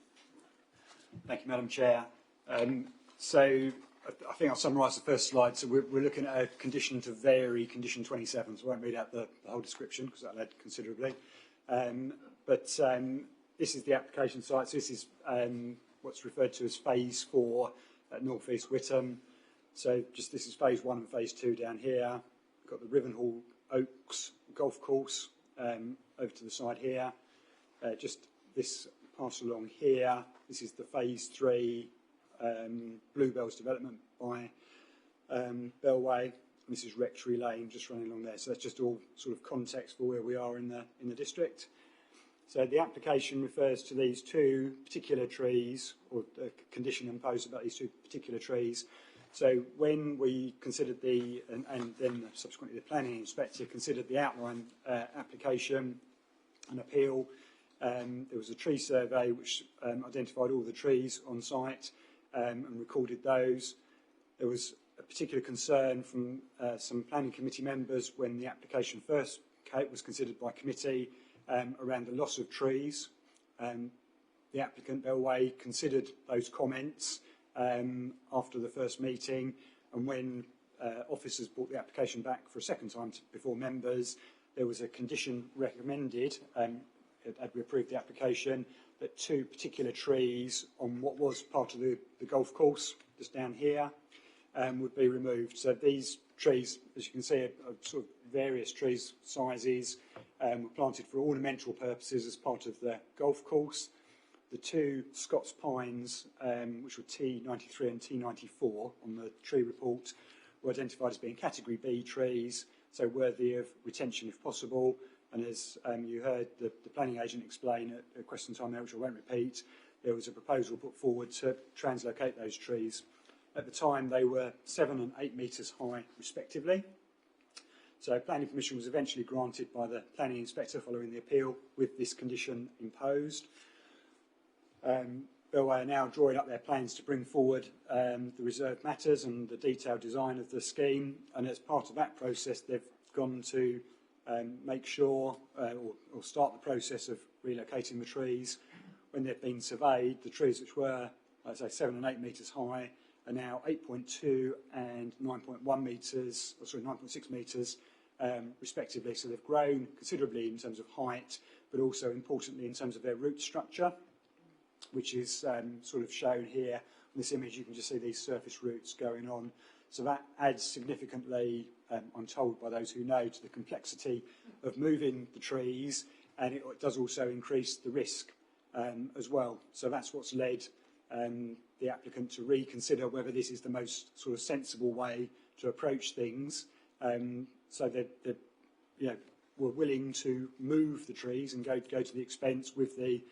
Thank you, Madam Chair. So I think I'll summarise the first slide. So we're looking at a condition to vary condition 27. So I won't read out the whole description because that led considerably. But this is the application site. So this is what's referred to as phase 4 at North East Witham. So just this is phase 1 and phase 2 down here. We've got the Rivenhall Oaks golf course over to the side here. Just this parcel along here. This is the phase 3 Bluebells development by Bellway. And this is Rectory Lane just running along there. So that's just all sort of context for where we are in the district. So the application refers to these 2 particular trees, or a condition imposed about these 2 particular trees. So when we considered and then subsequently the planning inspector considered the outline application and appeal, There was a tree survey which identified all the trees on site and recorded those. There was a particular concern from some planning committee members when the application first was considered by committee around the loss of trees. The applicant, Bellway, considered those comments after the first meeting, and when officers brought the application back for a second time before members, there was a condition recommended, had we approved the application, that 2 particular trees on what was part of the golf course, just down here, would be removed. So these trees, as you can see, are sort of various trees, sizes, were planted for ornamental purposes as part of the golf course. The 2 Scots pines, which were T93 and T94 on the tree report, were identified as being category B trees, so worthy of retention if possible. And as you heard the planning agent explain at question time there, which I won't repeat, there was a proposal put forward to translocate those trees. At the time, they were 7 and 8 metres high, respectively. So planning permission was eventually granted by the planning inspector following the appeal with this condition imposed. Bellway are now drawing up their plans to bring forward the reserved matters and the detailed design of the scheme, and as part of that process they've gone to make sure or start the process of relocating the trees. When they've been surveyed, the trees which were, like I say, 7 and 8 metres high are now 8.2 and 9.1 metres, or sorry, 9.6 metres respectively. So they've grown considerably in terms of height, but also importantly in terms of their root structure, which is sort of shown here. In this image, you can just see these surface roots going on. So that adds significantly, I'm told by those who know, to the complexity of moving the trees, and it does also increase the risk as well. So that's what's led the applicant to reconsider whether this is the most sort of sensible way to approach things. So that we're willing to move the trees and go to the expense with the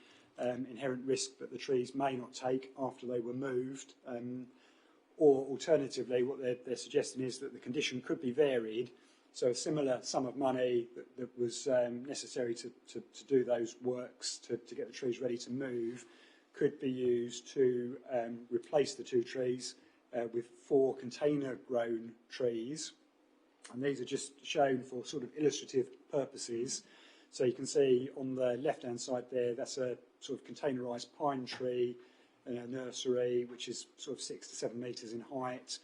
inherent risk that the trees may not take after they were moved. Or alternatively, what they're suggesting is that the condition could be varied. So a similar sum of money that was necessary to do those works to get the trees ready to move could be used to replace the 2 trees with 4 container-grown trees. And these are just shown for sort of illustrative purposes. So you can see on the left-hand side there, that's a sort of containerised pine tree in a nursery, which is sort of 6 to 7 metres in height.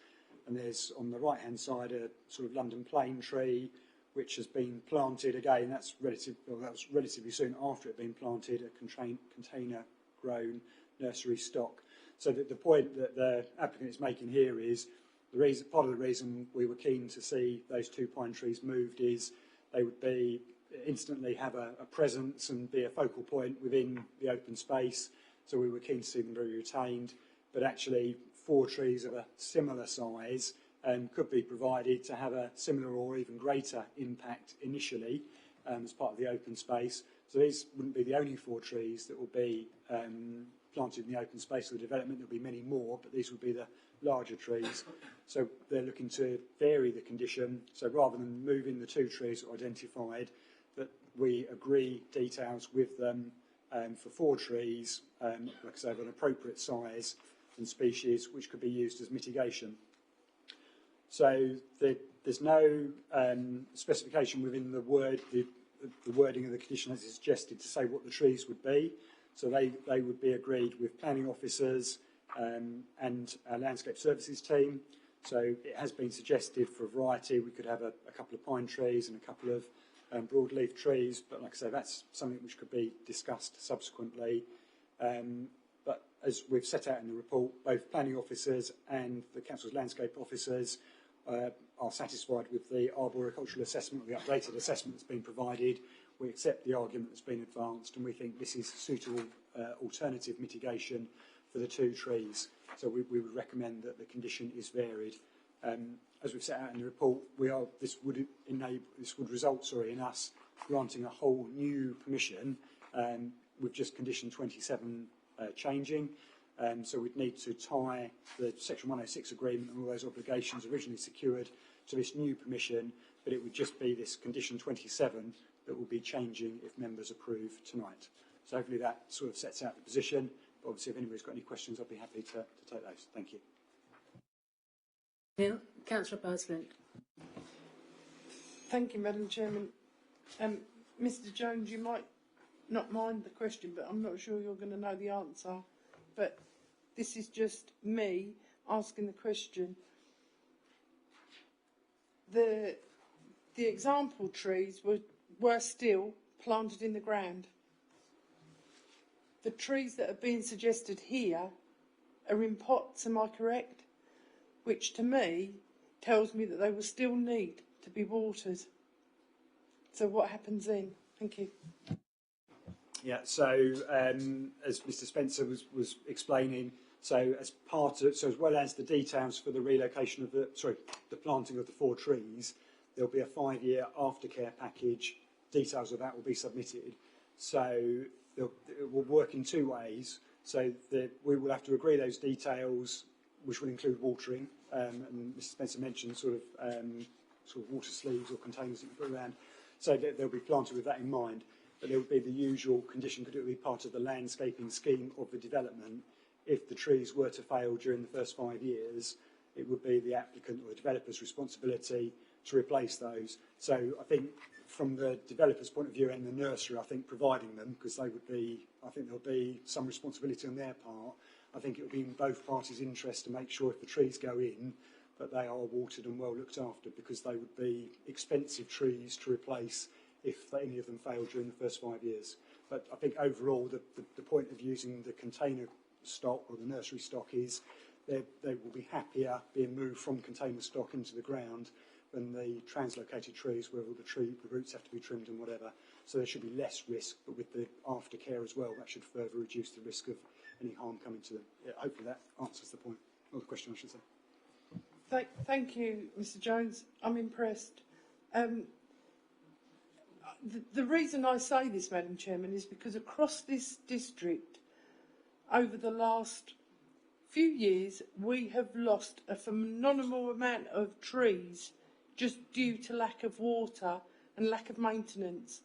And there's on the right-hand side a sort of London plane tree, which has been planted again. That was relatively soon after it had been planted, a container-grown nursery stock. So the point that the applicant is making here is part of the reason we were keen to see those 2 pine trees moved is they would be instantly have a presence and be a focal point within the open space. So we were keen to see them be retained, but actually 4 trees of a similar size could be provided to have a similar or even greater impact initially as part of the open space. So these wouldn't be the only 4 trees that will be planted in the open space of the development. There'll be many more, but these would be the larger trees. So they're looking to vary the condition. So rather than moving the 2 trees that are identified, that we agree details with them for 4 trees, like I say, of an appropriate size and species, which could be used as mitigation. So there's no specification within the wording of the condition as is suggested to say what the trees would be. So they would be agreed with planning officers and our landscape services team. So it has been suggested for a variety. We could have a couple of pine trees and a couple of broadleaf trees, but like I say, that's something which could be discussed subsequently. But as we've set out in the report, both planning officers and the council's landscape officers are satisfied with the arboricultural assessment, the updated assessment that's been provided. We accept the argument that's been advanced, and we think this is suitable alternative mitigation for the 2 trees. So we would recommend that the condition is varied. As we've set out in the report, this would result in us granting a whole new permission with just condition 27 changing. So we'd need to tie the Section 106 agreement and all those obligations originally secured to this new permission, but it would just be this condition 27 that will be changing if members approve tonight. So hopefully that sort of sets out the position. But obviously, if anybody's got any questions, I'd be happy to take those. Thank you. Neil, Councillor Barsland. Thank you, Madam Chairman. Mr Jones, you might not mind the question, but I'm not sure you're going to know the answer. But this is just me asking the question. The example trees were still planted in the ground. The trees that are being suggested here are in pots, am I correct? Which to me tells me that they will still need to be watered. So what happens then? Thank you. Yeah, so as Mr Spencer was explaining, so as well as the details for the relocation of the planting of the 4 trees, there'll be a 5-year aftercare package. Details of that will be submitted. So it will work in 2 ways. So we will have to agree those details, which will include watering, and Mr Spencer mentioned sort of water sleeves or containers that you put around. So they'll be planted with that in mind. But there would be the usual condition, could it be part of the landscaping scheme of the development? If the trees were to fail during the first 5 years, it would be the applicant or the developer's responsibility to replace those. So I think from the developer's point of view and the nursery, I think providing them, because I think there'll be some responsibility on their part. I think it will be in both parties' interest to make sure if the trees go in, that they are watered and well looked after, because they would be expensive trees to replace if any of them fail during the first 5 years. But I think overall, the point of using the container stock or the nursery stock is they will be happier being moved from container stock into the ground than the translocated trees where all the roots have to be trimmed and whatever. So there should be less risk, but with the aftercare as well, that should further reduce the risk of any harm coming to them. Yeah, hopefully that answers the point, or the question I should say. Thank you, Mr Jones. I'm impressed. The reason I say this, Madam Chairman, is because across this district, over the last few years, we have lost a phenomenal amount of trees just due to lack of water and lack of maintenance.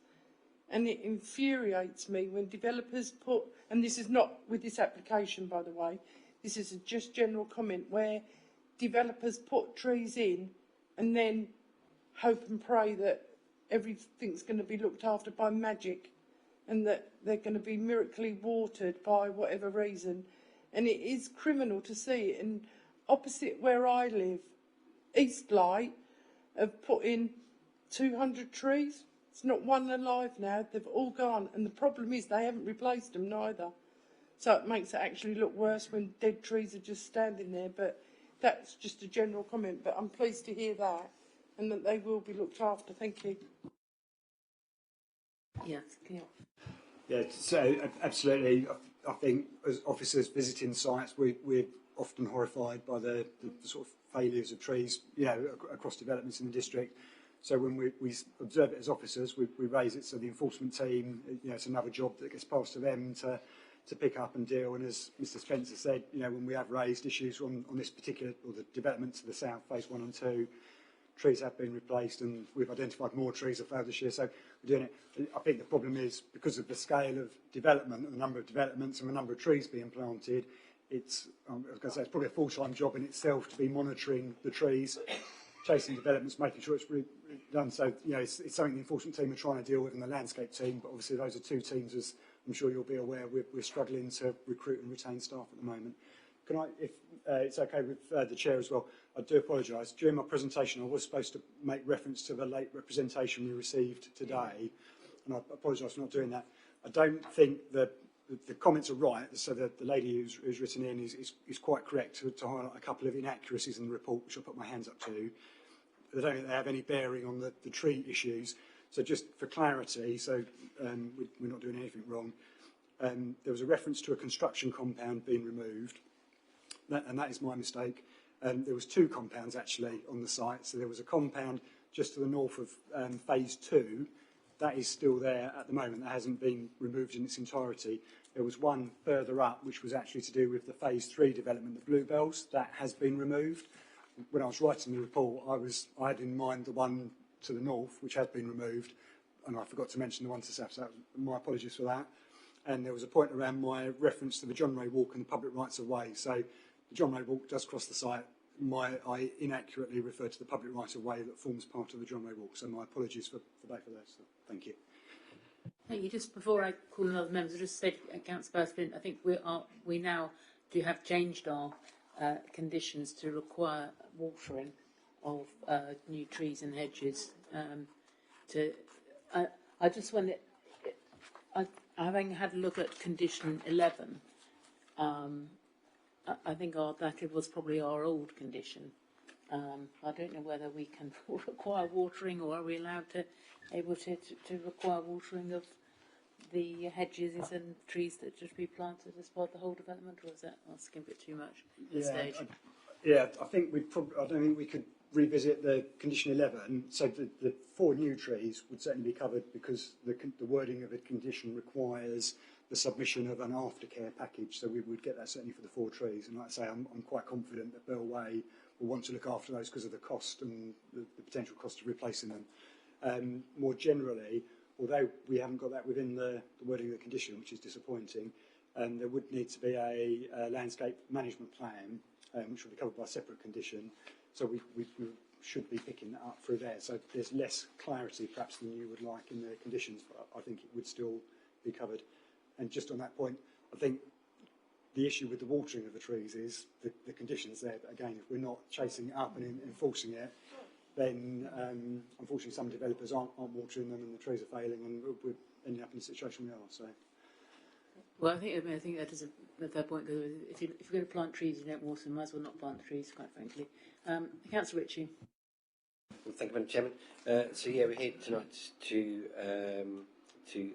And it infuriates me when developers put, and this is not with this application, by the way, this is a just general comment, where developers put trees in and then hope and pray that everything's going to be looked after by magic and that they're going to be miraculously watered by whatever reason. And it is criminal to see it. And opposite where I live, Eastlight have put in 200 trees. It's not one alive now. They've all gone. And the problem is they haven't replaced them neither. So it makes it actually look worse when dead trees are just standing there. But that's just a general comment. But I'm pleased to hear that and that they will be looked after. Thank you. Yes, Neil. Yeah, so absolutely. I think as officers visiting sites, we're often horrified by the sort of failures of trees, across developments in the district. So when we observe it as officers, we raise it. So the enforcement team, it's another job that gets passed to them to pick up and deal. And as Mr Spencer said, when we have raised issues on this particular, or the development to the south, phase 1 and 2, trees have been replaced, and we've identified more trees that failed this year. So we're doing it. I think the problem is because of the scale of development and the number of developments and the number of trees being planted, it's probably a full-time job in itself to be monitoring the trees, chasing developments, making sure it's done. So, it's something the enforcement team are trying to deal with, and the landscape team, but obviously those are 2 teams, as I'm sure you'll be aware, we're struggling to recruit and retain staff at the moment. Can I, if it's okay with the Chair as well, I do apologise. During my presentation, I was supposed to make reference to the late representation we received today, and I apologise for not doing that. I don't think that the comments are right, so the lady who's written in is quite correct to highlight a couple of inaccuracies in the report, which I'll put my hands up to. I don't think they have any bearing on the tree issues. So just for clarity, so we're not doing anything wrong, there was a reference to a construction compound being removed, and that is my mistake. There was 2 compounds actually on the site. So there was a compound just to the north of phase 2. That is still there at the moment. That hasn't been removed in its entirety. There was one further up, which was actually to do with the phase 3 development, the Bluebells. That has been removed. When I was writing the report, I had in mind the one to the north, which has been removed, and I forgot to mention the one to the south. So my apologies for that. and there was a point around my reference to the John Ray Walk and the public rights of way. So the John Ray Walk does cross the site. I inaccurately referred to the public right of way that forms part of the John Ray Walk. So my apologies for both of those. So thank you. Thank you. Just before I call on other members, I just said, Councillor Bass-Flint, I think we now do have changed our conditions to require watering of new trees and hedges. I just wonder, having had a look at condition 11, I think that was probably our old condition. I don't know whether we can require watering, or are we able to require watering of the hedges and trees that should be planted as part of the whole development, or is that asking a bit too much at this stage? I think I don't think we could revisit the condition 11. So the 4 new trees would certainly be covered, because the wording of the condition requires the submission of an aftercare package. So we would get that certainly for the 4 trees. And like I say, I'm quite confident that Bell Way will want to look after those because of the cost and the potential cost of replacing them. More generally, although we haven't got that within the wording of the condition, which is disappointing, there would need to be a landscape management plan, which will be covered by a separate condition. So we should be picking that up through there. So there's less clarity perhaps than you would like in the conditions, but I think it would still be covered. And just on that point, I think the issue with the watering of the trees is the conditions there. But again, if we're not chasing it up and enforcing it, then unfortunately some developers aren't watering them, and the trees are failing, and we're ending up in the situation we are. So. Well, I think that is a fair point, because if you're going to plant trees, you don't water them, might as well not plant the trees, quite frankly. Councillor Ritchie. Well, thank you, Madam Chairman. We're here tonight to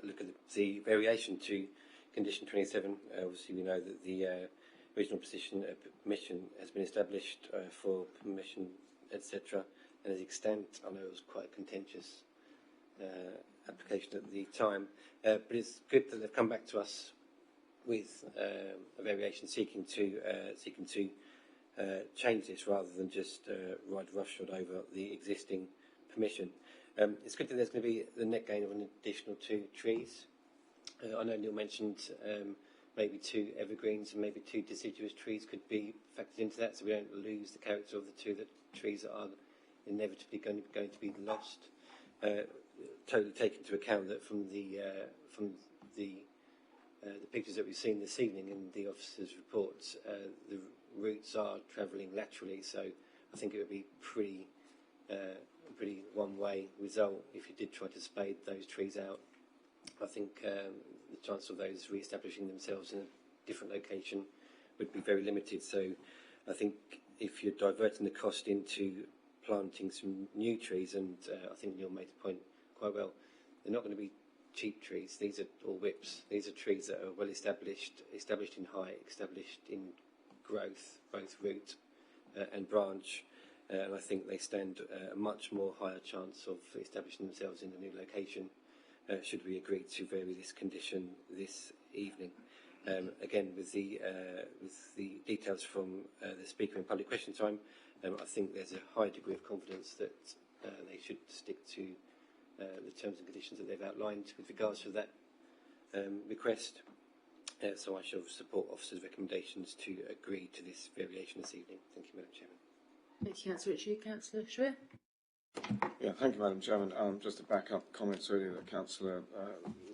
look at the variation to condition 27. Obviously, we know that the original permission has been established for permission, etc. And as it stands, I know it was quite a contentious application at the time, but it's good that they've come back to us with a variation seeking to change this, rather than just ride roughshod over the existing permission. It's good that there's going to be the net gain of an additional 2 trees. I know Neil mentioned maybe 2 evergreens and maybe 2 deciduous trees could be factored into that, so we don't lose the character of the 2 trees that are inevitably going to be lost. Totally take into account that from the pictures that we've seen this evening in the officers' reports, the routes are travelling laterally, so I think it would be pretty one-way result if you did try to spade those trees out. I think the chance of those re-establishing themselves in a different location would be very limited. So I think if you're diverting the cost into planting some new trees, and I think Neil made the point quite well, they're not going to be cheap trees. These are all whips. These are trees that are well established in height, established in growth, both root and branch. And I think they stand a much more higher chance of establishing themselves in a new location, should we agree to vary this condition this evening. Again, with the details from the Speaker in public question time, I think there's a high degree of confidence that they should stick to the terms and conditions that they've outlined with regards to that request. So I shall support officers' recommendations to agree to this variation this evening. Thank you, Madam Chairman. Thank you, Councillor Ritchie. Councillor Schwer. Yeah, thank you, Madam Chairman. Just to back up comments earlier that Councillor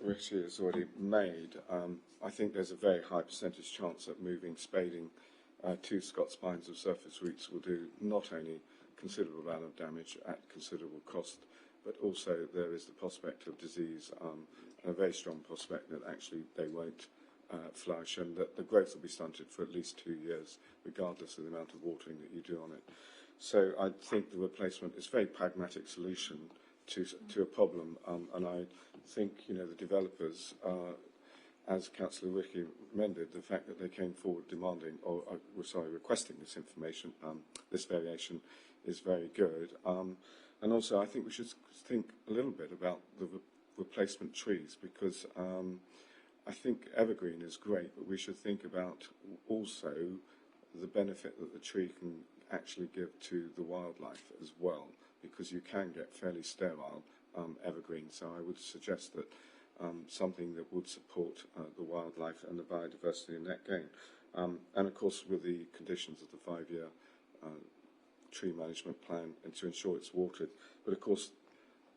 Ritchie has already made, I think there's a very high percentage chance that moving spading 2 Scots pines of surface roots will do not only considerable amount of damage at considerable cost, but also there is the prospect of disease and a very strong prospect that actually they won't flourish, and that the growth will be stunted for at least 2 years, regardless of the amount of watering that you do on it. So I think the replacement is a very pragmatic solution to a problem, and I think the developers, as Councillor Ritchie recommended, the fact that they came forward demanding, requesting this information, this variation, is very good. And also, I think we should think a little bit about the replacement trees, because I think evergreen is great, but we should think about also the benefit that the tree can actually give to the wildlife as well, because you can get fairly sterile evergreen. So I would suggest that something that would support the wildlife and the biodiversity in that game. And of course, with the conditions of the 5-year tree management plan, and to ensure it's watered. But of course,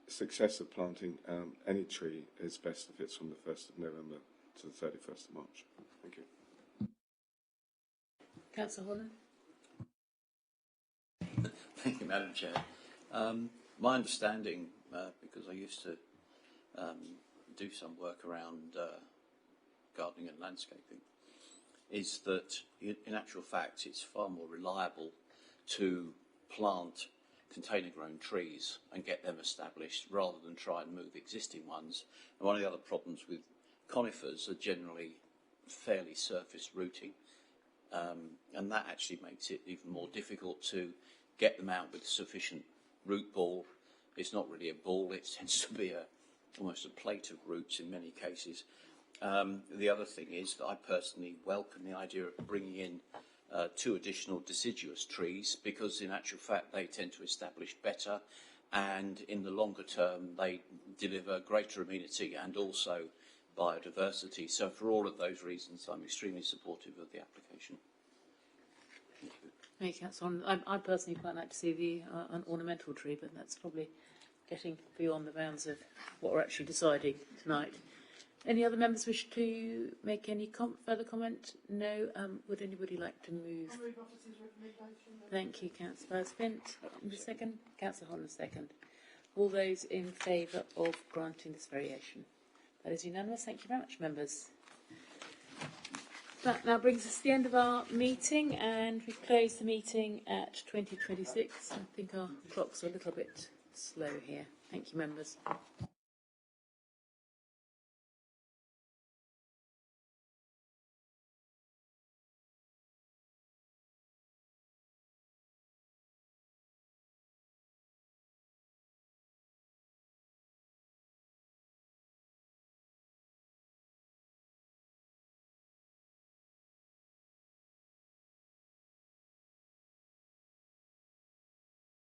success of planting any tree is best if it's from the 1st of November to the 31st of March. Thank you. Councillor Holland. Thank you, Madam Chair. My understanding, because I used to do some work around gardening and landscaping, is that in actual fact it's far more reliable to plant container-grown trees and get them established rather than try and move existing ones. And one of the other problems with conifers are generally fairly surface rooting, and that actually makes it even more difficult to get them out with sufficient root ball. It's not really a ball, it tends to be almost a plate of roots in many cases. The other thing is that I personally welcome the idea of bringing in 2 additional deciduous trees, because in actual fact they tend to establish better, and in the longer term they deliver greater amenity and also biodiversity. So for all of those reasons I'm extremely supportive of the application. Thank you. Thank you, Councillor Holland. I personally quite like to see an ornamental tree, but that's probably getting beyond the bounds of what we're actually deciding tonight. Any other members wish to make any further comment? No. Would anybody like to move? I'll move officer's recommendation. Thank you, Councillor Spint. In the second. Councillor Holland, second. All those in favour of granting this variation? That is unanimous. Thank you very much, members. That now brings us to the end of our meeting, and we close the meeting at 20:26. I think our clocks are a little bit slow here. Thank you, members.